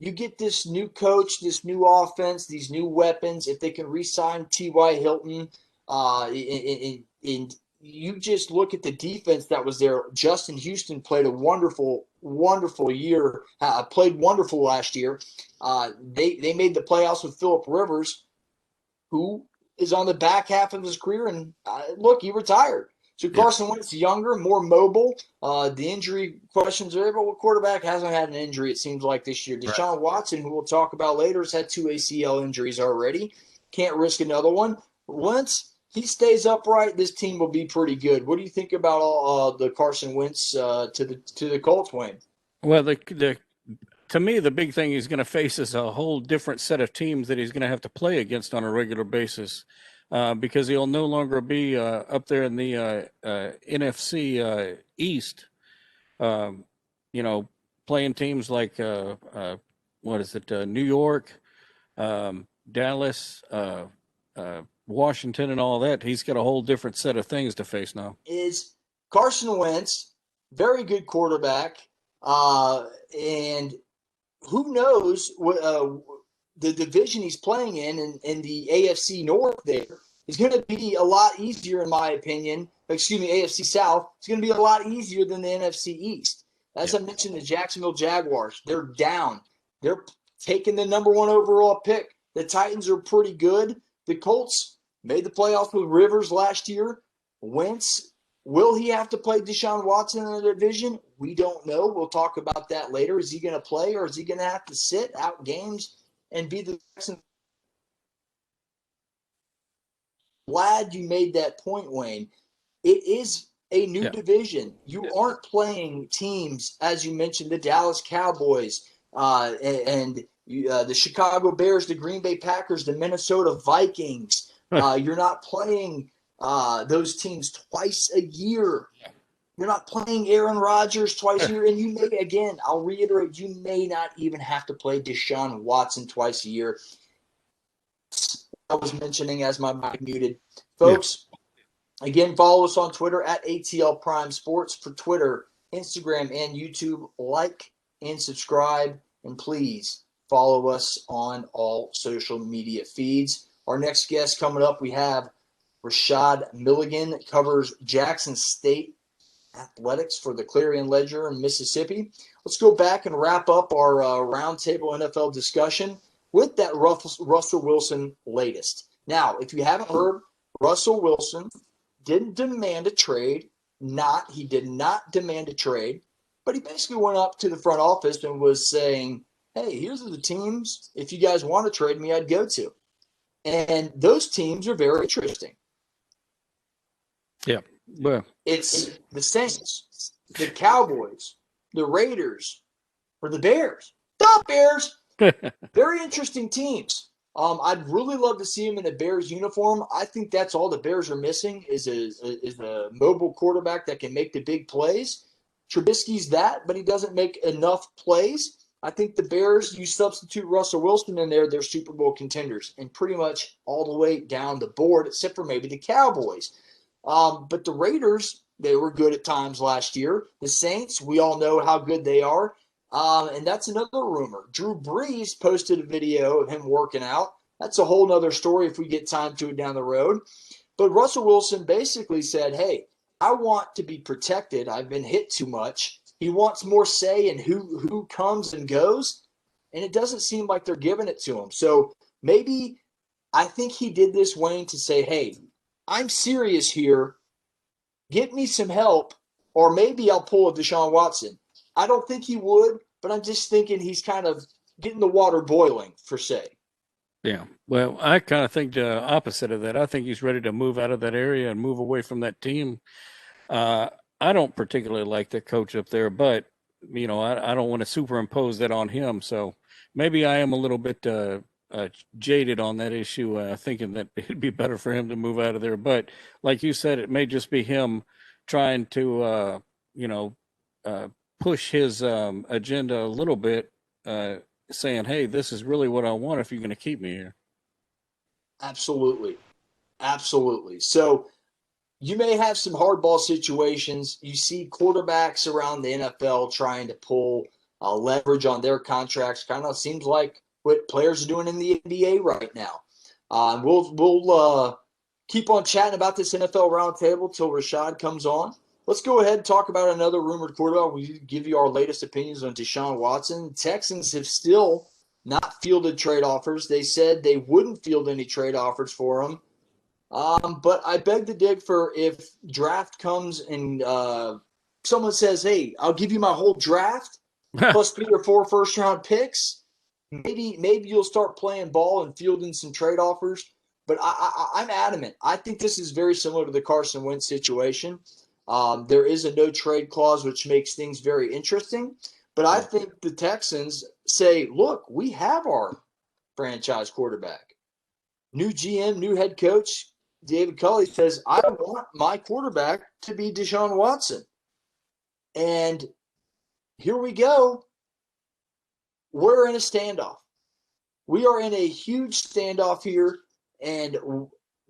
Speaker 1: You get this new coach, this new offense, these new weapons. If they can re-sign T.Y. Hilton, and you just look at the defense that was there. Justin Houston played a wonderful, wonderful year. Played wonderful last year. They made the playoffs with Phillip Rivers, who is on the back half of his career. And look, he retired. So Carson Wentz, younger, more mobile. The injury questions are, but what quarterback hasn't had an injury, it seems like, this year? Deshaun Watson, who we'll talk about later, has had 2 ACL injuries already. Can't risk another one. Wentz, he stays upright, this team will be pretty good. What do you think about all the Carson Wentz to the Colts, Wayne?
Speaker 2: Well, to me, the big thing he's going to face is a whole different set of teams that he's going to have to play against on a regular basis. Because he'll no longer be up there in the NFC East, playing teams like, New York, Dallas, Washington, and all that. He's got a whole different set of things to face now.
Speaker 1: Is Carson Wentz, very good quarterback, and who knows what the division he's playing in the AFC North there is going to be a lot easier, in my opinion. AFC South is going to be a lot easier than the NFC East. As I mentioned, the Jacksonville Jaguars, they're down. They're taking the number 1 overall pick. The Titans are pretty good. The Colts made the playoffs with Rivers last year. Wentz, will he have to play Deshaun Watson in the division? We don't know. We'll talk about that later. Is he going to play, or is he going to have to sit out games and be the Texans? Glad you made that point, Wayne. It is a new division. You aren't playing teams, as you mentioned, the Dallas Cowboys and the Chicago Bears, the Green Bay Packers, the Minnesota Vikings. You're not playing those teams twice a year. You're not playing Aaron Rodgers twice a year. And you may, again, I'll reiterate, you may not even have to play Deshaun Watson twice a year. I was mentioning as my mic muted. Folks, again, follow us on Twitter at ATL Prime Sports for Twitter, Instagram, and YouTube. Like and subscribe, and please follow us on all social media feeds. Our next guest coming up, we have Rashad Milligan, covers Jackson State Athletics for the Clarion Ledger in Mississippi. Let's go back and wrap up our roundtable NFL discussion with that Russell Wilson latest. Now, if you haven't heard, Russell Wilson didn't demand a trade. He did not demand a trade, but he basically went up to the front office and was saying, hey, here's the teams, if you guys want to trade me, I'd go to. And those teams are very interesting.
Speaker 2: Yeah. Well,
Speaker 1: it's the Saints, the Cowboys, the Raiders, or the Bears. The Bears! Very interesting teams. I'd really love to see him in a Bears uniform. I think that's all the Bears are missing is a mobile quarterback that can make the big plays. Trubisky's that, but he doesn't make enough plays. I think the Bears, you substitute Russell Wilson in there, they're Super Bowl contenders, and pretty much all the way down the board, except for maybe the Cowboys. But the Raiders, they were good at times last year. The Saints, we all know how good they are. And that's another rumor. Drew Brees posted a video of him working out. That's a whole other story if we get time to it down the road. But Russell Wilson basically said, hey, I want to be protected. I've been hit too much. He wants more say in who comes and goes. And it doesn't seem like they're giving it to him. So maybe I think he did this, Wayne, to say, hey, I'm serious here. Get me some help, or maybe I'll pull a Deshaun Watson. I don't think he would, but I'm just thinking he's kind of getting the water boiling, per se.
Speaker 2: Yeah. Well, I kind of think the opposite of that. I think he's ready to move out of that area and move away from that team. I don't particularly like the coach up there, but, you know, I don't want to superimpose that on him. So maybe I am a little bit jaded on that issue, thinking that it'd be better for him to move out of there. But like you said, it may just be him trying to, push his agenda a little bit, saying, hey, this is really what I want if you're going to keep me here.
Speaker 1: Absolutely. Absolutely. So you may have some hardball situations. You see quarterbacks around the NFL trying to pull leverage on their contracts. Kind of seems like what players are doing in the NBA right now. We'll keep on chatting about this NFL roundtable till Rashad comes on. Let's go ahead and talk about another rumored quarterback. We give you our latest opinions on Deshaun Watson. Texans have still not fielded trade offers. They said they wouldn't field any trade offers for him. But I beg to dig for if draft comes and someone says, hey, I'll give you my whole draft plus 3 or 4 first-round picks. Maybe you'll start playing ball and fielding some trade offers. But I'm adamant. I think this is very similar to the Carson Wentz situation. There is a no-trade clause, which makes things very interesting. But I think the Texans say, look, we have our franchise quarterback. New GM, new head coach, David Culley says, I want my quarterback to be Deshaun Watson. And here we go. We're in a standoff. We are in a huge standoff here. And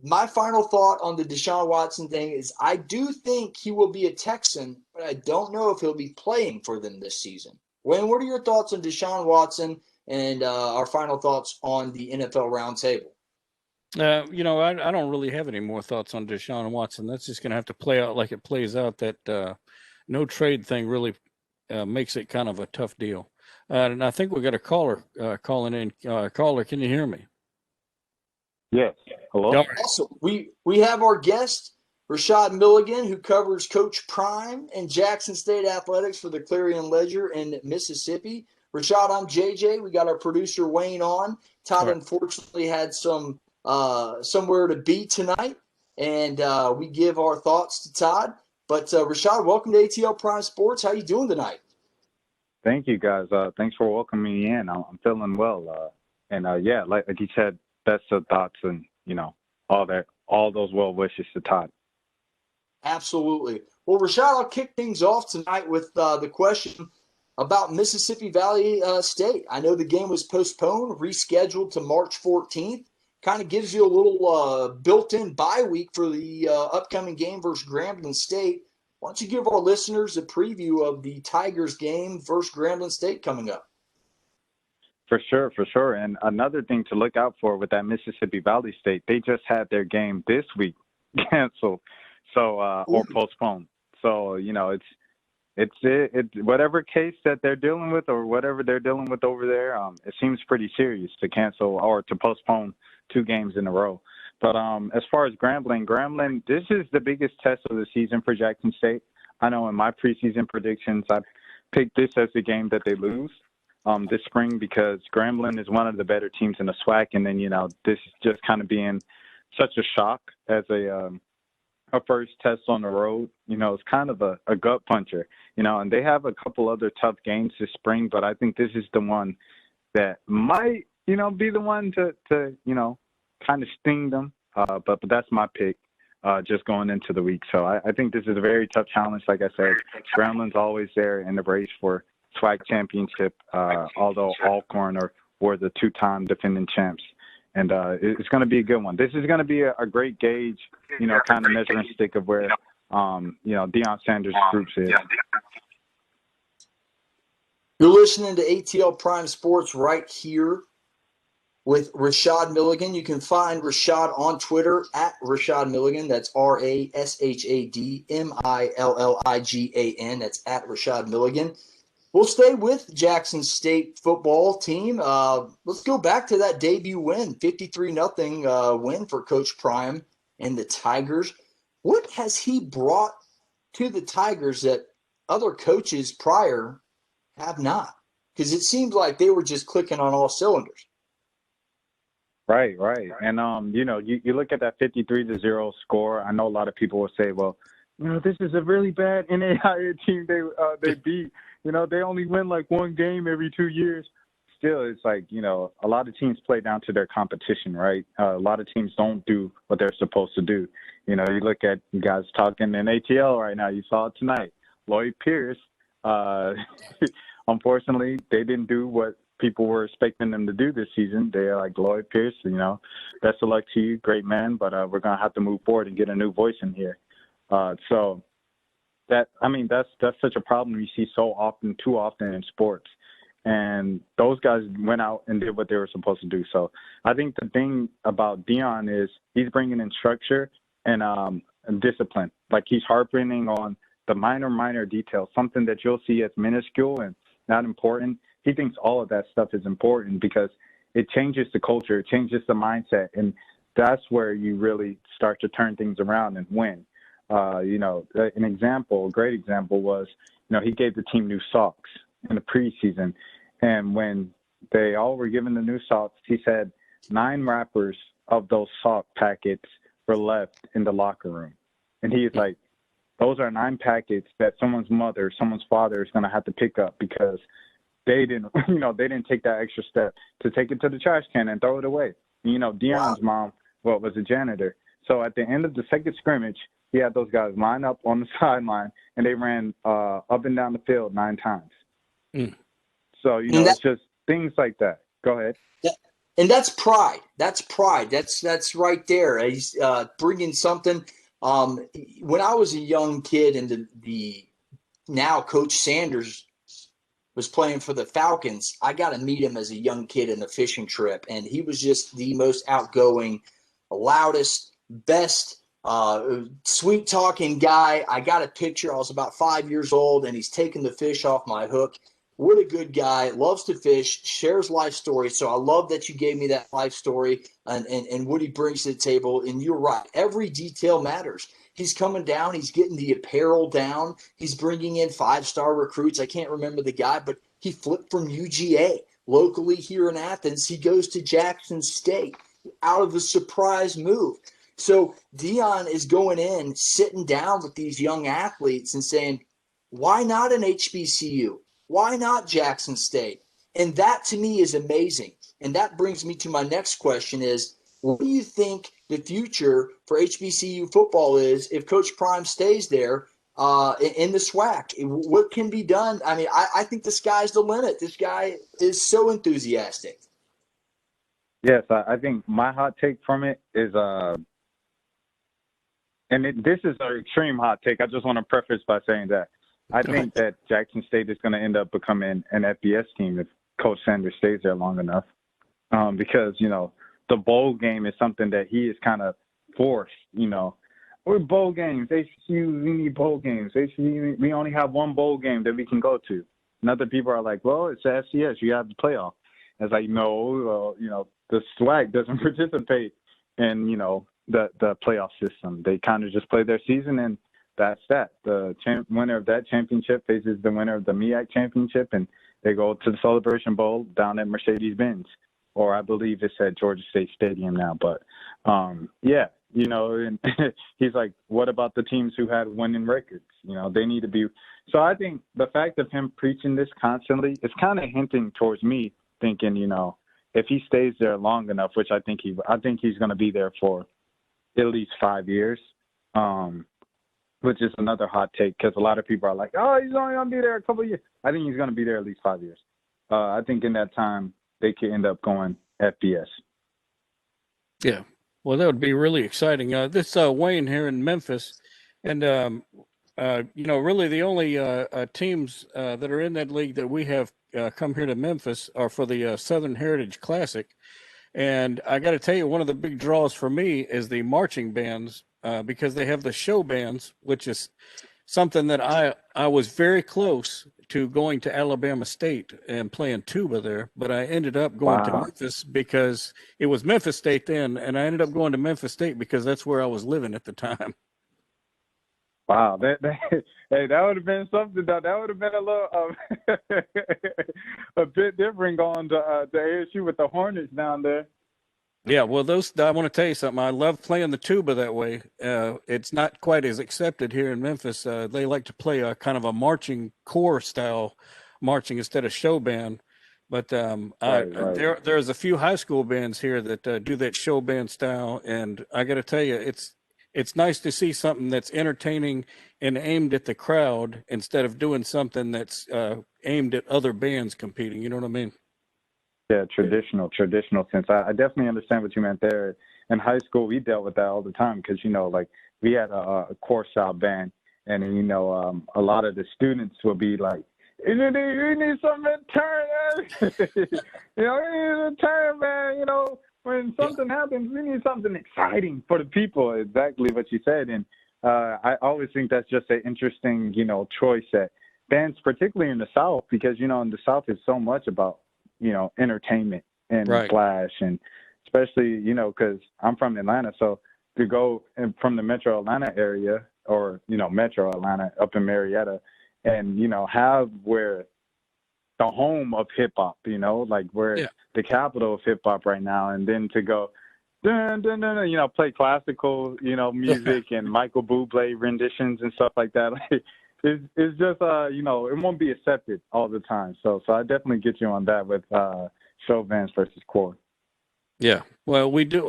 Speaker 1: my final thought on the Deshaun Watson thing is I do think he will be a Texan, but I don't know if he'll be playing for them this season. Wayne, what are your thoughts on Deshaun Watson and our final thoughts on the NFL roundtable?
Speaker 2: I don't really have any more thoughts on Deshaun Watson. That's just going to have to play out like it plays out. That no trade thing really makes it kind of a tough deal. And I think we got a caller calling in. Caller, can you hear me?
Speaker 4: Yes. Hello.
Speaker 1: Also, we have our guest, Rashad Milligan, who covers Coach Prime and Jackson State Athletics for the Clarion Ledger in Mississippi. Rashad, I'm JJ. We got our producer Wayne on. Todd unfortunately had some somewhere to be tonight, and we give our thoughts to Todd. But Rashad, welcome to ATL Prime Sports. How you doing tonight?
Speaker 4: Thank you, guys. Thanks for welcoming me in. I'm feeling well. Like you said, best of thoughts and, all those well wishes to Todd.
Speaker 1: Absolutely. Well, Rashad, I'll kick things off tonight with the question about Mississippi Valley State. I know the game was postponed, rescheduled to March 14th. Kind of gives you a little built-in bye week for the upcoming game versus Grambling State. Why don't you give our listeners a preview of the Tigers game versus Grambling State coming up?
Speaker 4: For sure. And another thing to look out for with that Mississippi Valley State, they just had their game this week canceled, or postponed. So, it's whatever case that they're dealing with or whatever they're dealing with over there, it seems pretty serious to cancel or to postpone 2 games in a row. But as far as Grambling, this is the biggest test of the season for Jackson State. I know in my preseason predictions, I picked this as the game that they lose this spring because Grambling is one of the better teams in the SWAC. And then, this is just kind of being such a shock as a first test on the road. It's kind of a gut puncher, and they have a couple other tough games this spring, but I think this is the one that might, be the one to kind of sting them. But that's my pick just going into the week. So I think this is a very tough challenge. Like I said, Grambling's always there in the race for SWAC championship, although Alcorn were the 2-time defending champs. And it's going to be a good one. This is going to be a great gauge, kind of measuring stick of where, Deion Sanders' groups is.
Speaker 1: You're listening to ATL Prime Sports right here with Rashad Milligan. You can find Rashad on Twitter at Rashad Milligan. That's RashadMilligan. That's at Rashad Milligan. We'll stay with Jackson State football team. Let's go back to that debut win, 53-0 win for Coach Prime and the Tigers. What has he brought to the Tigers that other coaches prior have not? Because it seemed like they were just clicking on all cylinders.
Speaker 4: Right. And, you look at that 53-0 score. I know a lot of people will say, well, this is a really bad NAIA team they beat. They only win like 1 game every 2 years. Still, it's like, a lot of teams play down to their competition, right? A lot of teams don't do what they're supposed to do. You look at you guys talking in ATL right now. You saw it tonight. Lloyd Pierce, unfortunately, they didn't do what people were expecting them to do this season. They're like, Lloyd Pierce, best of luck to you. Great man, but we're going to have to move forward and get a new voice in here. So that's such a problem you see too often in sports. And those guys went out and did what they were supposed to do. So I think the thing about Deion is he's bringing in structure and discipline. Like he's harping on the minor details, something that you'll see as minuscule and not important. He thinks all of that stuff is important because it changes the culture, it changes the mindset. And that's where you really start to turn things around and win. A great example was, he gave the team new socks in the preseason. And when they all were given the new socks, he said 9 wrappers of those sock packets were left in the locker room. And he's like, those are 9 packets that someone's mother, someone's father is going to have to pick up because they didn't take that extra step to take it to the trash can and throw it away. Deion's mom, was a janitor. So at the end of the second scrimmage, he had those guys line up on the sideline, and they ran up and down the field 9 times. Mm. So, it's just things like that. Go ahead.
Speaker 1: And that's pride. That's pride. That's right there. He's bringing something. When I was a young kid and the now Coach Sanders was playing for the Falcons, I got to meet him as a young kid in a fishing trip, and he was just the most outgoing, loudest, best, sweet-talking guy. I got a picture. I was about 5 years old, and he's taking the fish off my hook. What a good guy. Loves to fish, shares life stories. So I love that you gave me that life story and what he brings to the table. And you're right. Every detail matters. He's coming down. He's getting the apparel down. He's bringing in 5-star recruits. I can't remember the guy, but he flipped from UGA locally here in Athens. He goes to Jackson State out of the surprise move. So Deion is going in, sitting down with these young athletes and saying, why not an HBCU? Why not Jackson State? And that to me is amazing. And that brings me to my next question is, what do you think the future for HBCU football is if Coach Prime stays there in the SWAC? What can be done? I mean, I think the sky's the limit. This guy is so enthusiastic.
Speaker 4: Yes, I think my hot take from it is this is an extreme hot take. I just want to preface by saying that I think that Jackson State is going to end up becoming an FBS team if Coach Sanders stays there long enough because, the bowl game is something that he is kind of forced, We're bowl games. HBCU, we need bowl games. HBCU, we only have one bowl game that we can go to. And other people are like, well, it's the FCS. You have the playoff. It's like, no, the SWAC doesn't participate in, the playoff system. They kind of just play their season, and that's that. The winner of that championship faces the winner of the MEAC championship, and they go to the Celebration Bowl down at Mercedes-Benz, or I believe it's at Georgia State Stadium now. But, yeah. And he's like, what about the teams who had winning records? They need to be. So I think the fact of him preaching this constantly is kind of hinting towards me thinking, if he stays there long enough, which I think he's going to be there for at least 5 years, which is another hot take because a lot of people are like, oh, he's only going to be there a couple of years. I think he's going to be there at least 5 years. I think in that time they could end up going FBS.
Speaker 2: Yeah. Well, that would be really exciting. This Wayne here in Memphis, and really the only teams that are in that league that we have come here to Memphis are for the Southern Heritage Classic. And I got to tell you, one of the big draws for me is the marching bands because they have the show bands, which is something that I was very close to going to Alabama State and playing tuba there, but I ended up going to Memphis because it was Memphis State then, and I ended up going to Memphis State because that's where I was living at the time.
Speaker 4: Wow, hey, that would have been something. That would have been a little a bit different going to ASU with the Hornets down there.
Speaker 2: Yeah, well, I want to tell you something. I love playing the tuba that way. It's not quite as accepted here in Memphis. They like to play a kind of a marching corps style marching instead of show band. But
Speaker 4: right.
Speaker 2: there's a few high school bands here that do that show band style, and I got to tell you, it's nice to see something that's entertaining and aimed at the crowd instead of doing something that's aimed at other bands competing. You know what I mean?
Speaker 4: Yeah, traditional sense. I definitely understand what you meant there. In high school, we dealt with that all the time because, like we had a corps style band, and, a lot of the students would be like, you need something to turn, you need to turn, man, when something happens, we need something exciting for the people. Exactly what you said. And I always think that's just an interesting, choice that bands, particularly in the South, because, in the South is so much about, entertainment and flash, and especially, because I'm from Atlanta. So to go from the Metro Atlanta area or, Metro Atlanta up in Marietta and, have where the home of hip hop, like where the capital of hip hop right now, and then to go, dun, dun, dun, dun, play classical, music and Michael Bublé renditions and stuff like that. It's just, it won't be accepted all the time. So I definitely get you on that with show bands versus corps.
Speaker 2: Yeah, well, we do.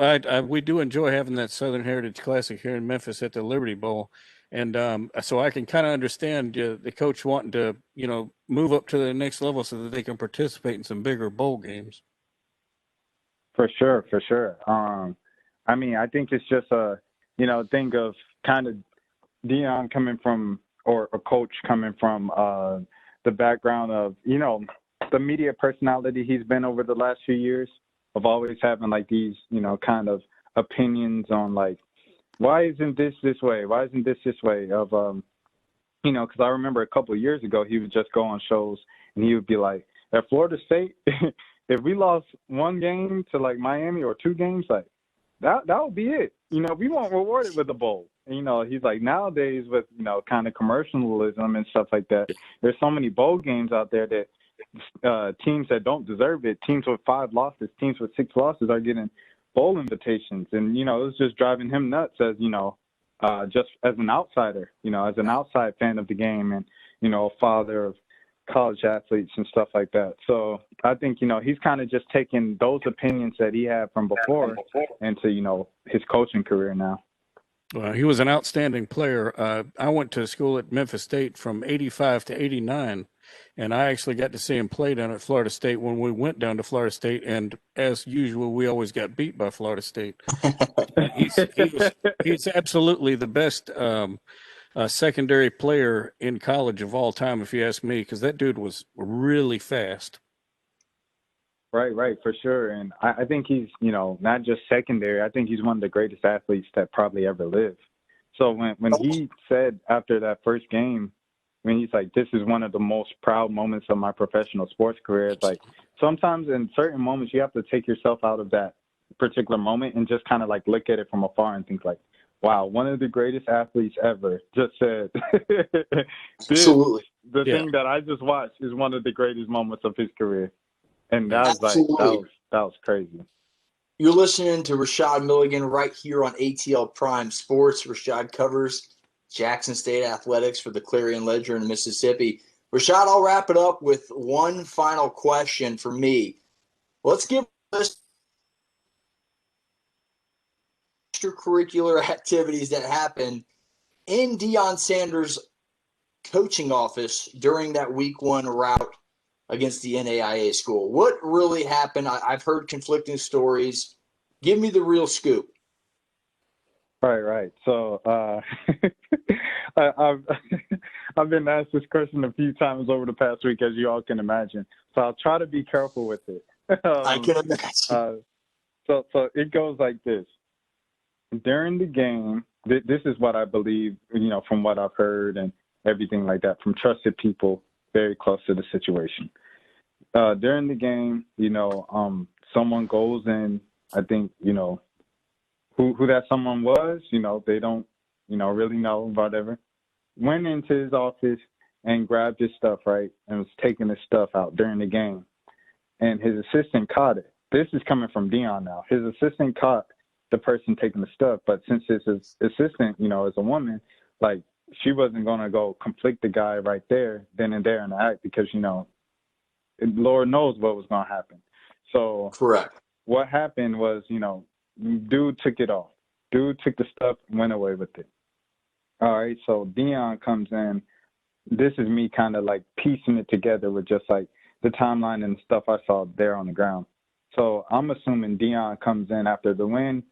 Speaker 2: We do enjoy having that Southern Heritage Classic here in Memphis at the Liberty Bowl, and so I can kind of understand the coach wanting to, move up to the next level so that they can participate in some bigger bowl games.
Speaker 4: For sure. I think it's just a, thing of kind of Deion coming from, or a coach coming from the background of, the media personality he's been over the last few years, of always having like these, kind of opinions on like, why isn't this way? Why isn't this way? Of, because I remember a couple of years ago, he would just go on shows and he would be like, at Florida State, if we lost one game to like Miami or two games, like that would be it. We won't reward it with a bowl. He's like, nowadays with, kind of commercialism and stuff like that, there's so many bowl games out there that teams that don't deserve it, teams with 5 losses, teams with 6 losses are getting bowl invitations. And, it was just driving him nuts as, just as an outsider, as an outside fan of the game and, a father of college athletes and stuff like that. So I think, he's kind of just taking those opinions that he had from before into, his coaching career now.
Speaker 2: Well, he was an outstanding player. I went to school at Memphis State from 85 to 89, and I actually got to see him play down at Florida State when we went down to Florida State. And as usual, we always got beat by Florida State. He's absolutely the best secondary player in college of all time, if you ask me, because that dude was really fast.
Speaker 4: Right, for sure. And I think he's, not just secondary. I think he's one of the greatest athletes that probably ever lived. So when he said after that first game, when he's like, this is one of the most proud moments of my professional sports career, it's like sometimes in certain moments you have to take yourself out of that particular moment and just kind of like look at it from afar and think like, wow, one of the greatest athletes ever just said
Speaker 1: Absolutely.
Speaker 4: the thing that I just watched is one of the greatest moments of his career. And that was
Speaker 1: Absolutely.
Speaker 4: that was crazy.
Speaker 1: You're listening to Rashad Milligan right here on ATL Prime Sports. Rashad covers Jackson State athletics for the Clarion Ledger in Mississippi. Rashad, I'll wrap it up with one final question for me. Let's give us extracurricular activities that happened in Deion Sanders' coaching office during that week 1 rout against the NAIA school. What really happened? I've heard conflicting stories. Give me the real scoop.
Speaker 4: Right. So I've been asked this question a few times over the past week, as you all can imagine. So I'll try to be careful with it.
Speaker 1: I can imagine.
Speaker 4: So it goes like this. During the game, this is what I believe, from what I've heard and everything like that, from trusted people very close to the situation. During the game, someone goes in, I think, who that someone was, they don't, really know, whatever, went into his office and grabbed his stuff, right, and was taking his stuff out during the game. And his assistant caught it. This is coming from Deion now. His assistant caught the person taking the stuff, but since his assistant, is a woman, like, she wasn't going to go conflict the guy right there, then and there in the act, because, Lord knows what was going to happen. So
Speaker 1: Correct.
Speaker 4: What happened was, dude took it off. Dude took the stuff and went away with it. All right, so Deion comes in. This is me kind of like piecing it together with just like the timeline and the stuff I saw there on the ground. So I'm assuming Deion comes in after the win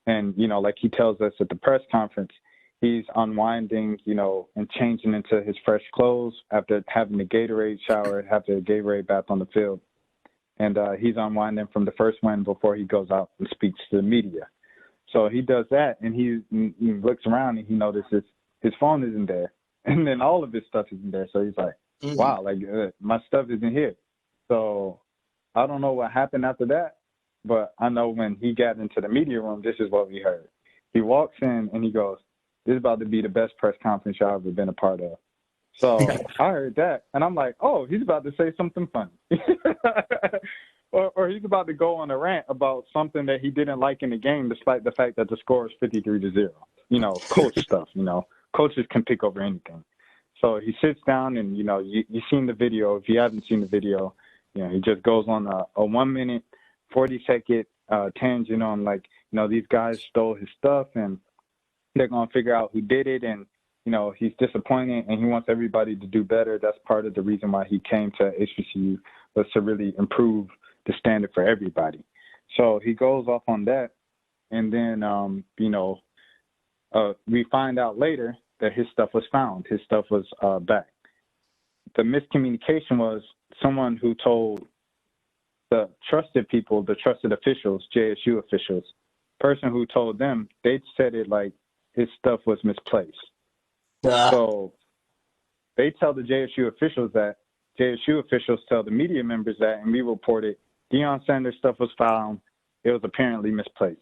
Speaker 4: and, like he tells us at the press conference, he's unwinding, and changing into his fresh clothes after having the Gatorade shower, after the Gatorade bath on the field. And he's unwinding from the first win before he goes out and speaks to the media. So he does that, and he looks around and he notices his phone isn't there. And then all of his stuff isn't there. So he's like, wow, like my stuff isn't here. So I don't know what happened after that, but I know when he got into the media room, this is what we heard. He walks in and he goes, this is about to be the best press conference I've ever been a part of. So I heard that, and I'm like, oh, he's about to say something funny. or he's about to go on a rant about something that he didn't like in the game, despite the fact that the score is 53-0. Coach stuff, Coaches can pick over anything. So he sits down, and, you've seen the video. If you haven't seen the video, he just goes on a 1 minute, 40-second tangent on, like, these guys stole his stuff, and they're going to figure out who did it, and he's disappointed and he wants everybody to do better. That's part of the reason why he came to HBCU, was to really improve the standard for everybody. So he goes off on that. And then, we find out later that his stuff was found. His stuff was back. The miscommunication was someone who told the trusted people, the trusted officials, JSU officials, person who told them, they said it like his stuff was misplaced. So they tell the JSU officials that, JSU officials tell the media members that, and we reported Deion Sanders' stuff was found. It was apparently misplaced.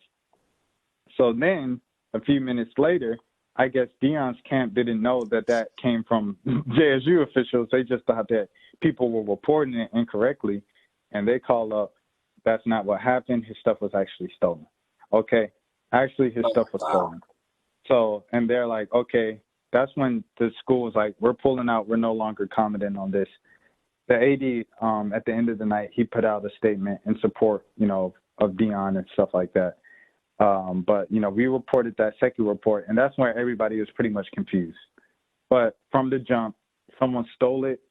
Speaker 4: So then a few minutes later, I guess Deion's camp didn't know that came from JSU officials. They just thought that people were reporting it incorrectly, and they called up, that's not what happened. His stuff was actually stolen. Okay, actually his stuff was stolen. So, and they're like, okay, that's when the school was like, we're pulling out. We're no longer commenting on this. The AD, at the end of the night, he put out a statement in support, of Deion and stuff like that. But, we reported that second report, and that's where everybody was pretty much confused. But from the jump, someone stole it.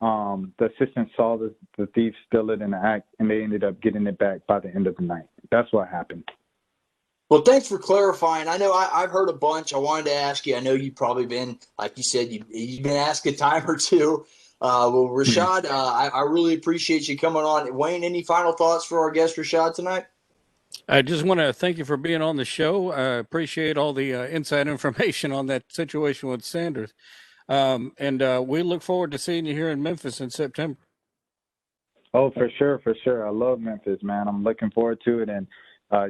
Speaker 4: The assistant saw the thief steal it in the act, and they ended up getting it back by the end of the night. That's what happened.
Speaker 1: Well, thanks for clarifying. I know I've heard a bunch. I wanted to ask you. I know you've probably been, like you said, you've been asked a time or two. Well, Rashad, I really appreciate you coming on. Wayne, any final thoughts for our guest, Rashad, tonight?
Speaker 2: I just want to thank you for being on the show. I appreciate all the inside information on that situation with Sanders. And we look forward to seeing you here in Memphis in September.
Speaker 4: Oh, for sure, for sure. I love Memphis, man. I'm looking forward to it. And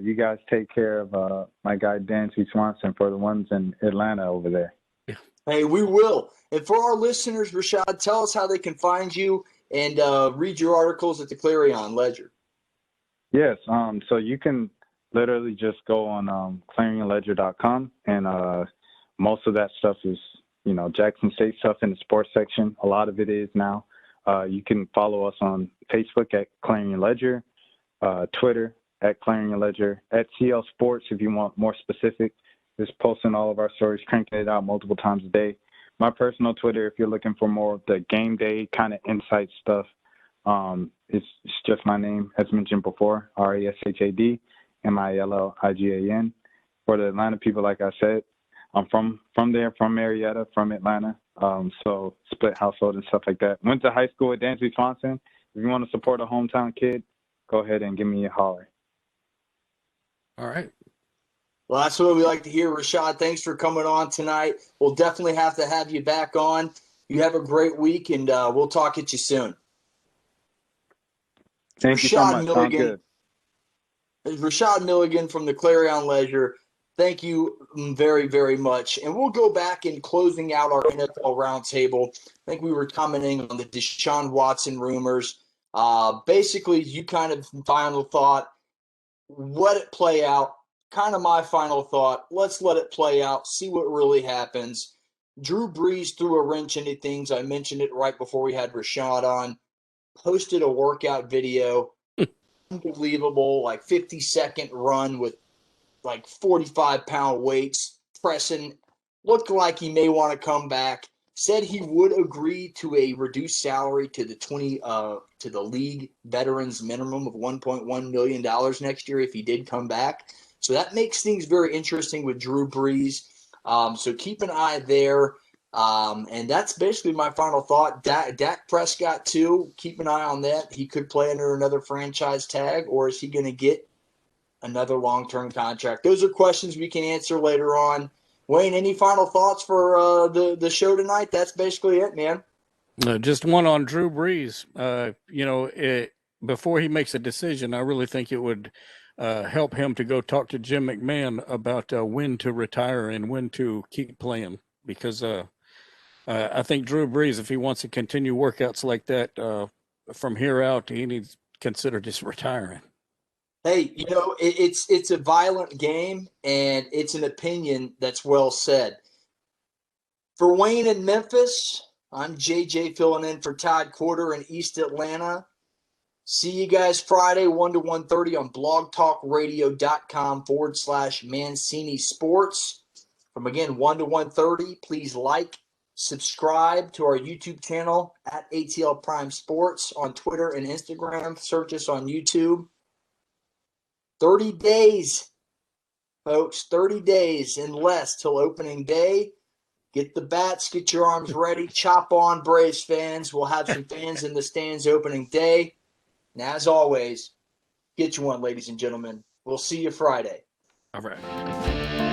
Speaker 4: you guys take care of my guy, Dancy Swanson, for the ones in Atlanta over there.
Speaker 1: Hey, we will. And for our listeners, Rashad, tell us how they can find you and read your articles at the Clarion Ledger.
Speaker 4: Yes. So you can literally just go on clarionledger.com, and most of that stuff is, Jackson State stuff in the sports section. A lot of it is now. You can follow us on Facebook at Clarion Ledger, Twitter at Clarion Ledger, at CL Sports if you want more specific. Just posting all of our stories, cranking it out multiple times a day. My personal Twitter, if you're looking for more of the game day kind of insight stuff, it's just my name, as mentioned before, Rashad Milligan. For the Atlanta people, like I said, I'm from there, from Marietta, from Atlanta, so split household and stuff like that. Went to high school at Dancy Swanson. If you want to support a hometown kid, go ahead and give me a holler.
Speaker 2: All right.
Speaker 1: Well, that's what we like to hear, Rashad. Thanks for coming on tonight. We'll definitely have to have you back on. You have a great week, and we'll talk at you soon.
Speaker 4: Thank you so much. Sounds good.
Speaker 1: Rashad Milligan from the Clarion Ledger. Thank you very, very much. And we'll go back in closing out our NFL roundtable. I think we were commenting on the Deshaun Watson rumors. Basically, you kind of final thought, let it play out. Kind of my final thought, let's let it play out, see what really happens. Drew Brees threw a wrench into things. I mentioned it right before we had Rashad on. Posted a workout video. Unbelievable, like 50-second run with like 45-pound weights, pressing. Looked like he may want to come back. Said he would agree to a reduced salary to the league veterans minimum of $1.1 million next year if he did come back. So that makes things very interesting with Drew Brees. So keep an eye there. And that's basically my final thought. Dak Prescott, too, keep an eye on that. He could play under another franchise tag, or is he going to get another long-term contract? Those are questions we can answer later on. Wayne, any final thoughts for the show tonight? That's basically it, man.
Speaker 2: Just one on Drew Brees. Before he makes a decision, I really think it would help him to go talk to Jim McMahon about when to retire and when to keep playing. Because I think Drew Brees, if he wants to continue workouts like that from here out, he needs to consider just retiring.
Speaker 1: Hey, it's a violent game, and it's an opinion that's well said. For Wayne in Memphis, I'm JJ filling in for Todd Corder in East Atlanta. See you guys Friday, 1 to 1:30 on blogtalkradio.com/Mancini Sports. From again, 1 to 1:30, please like, subscribe to our YouTube channel at ATL Prime Sports on Twitter and Instagram. Search us on YouTube. 30 days, folks, 30 days and less till opening day. Get the bats, get your arms ready, chop on, Braves fans. We'll have some fans in the stands opening day. And as always, get you one, ladies and gentlemen. We'll see you Friday.
Speaker 2: All right.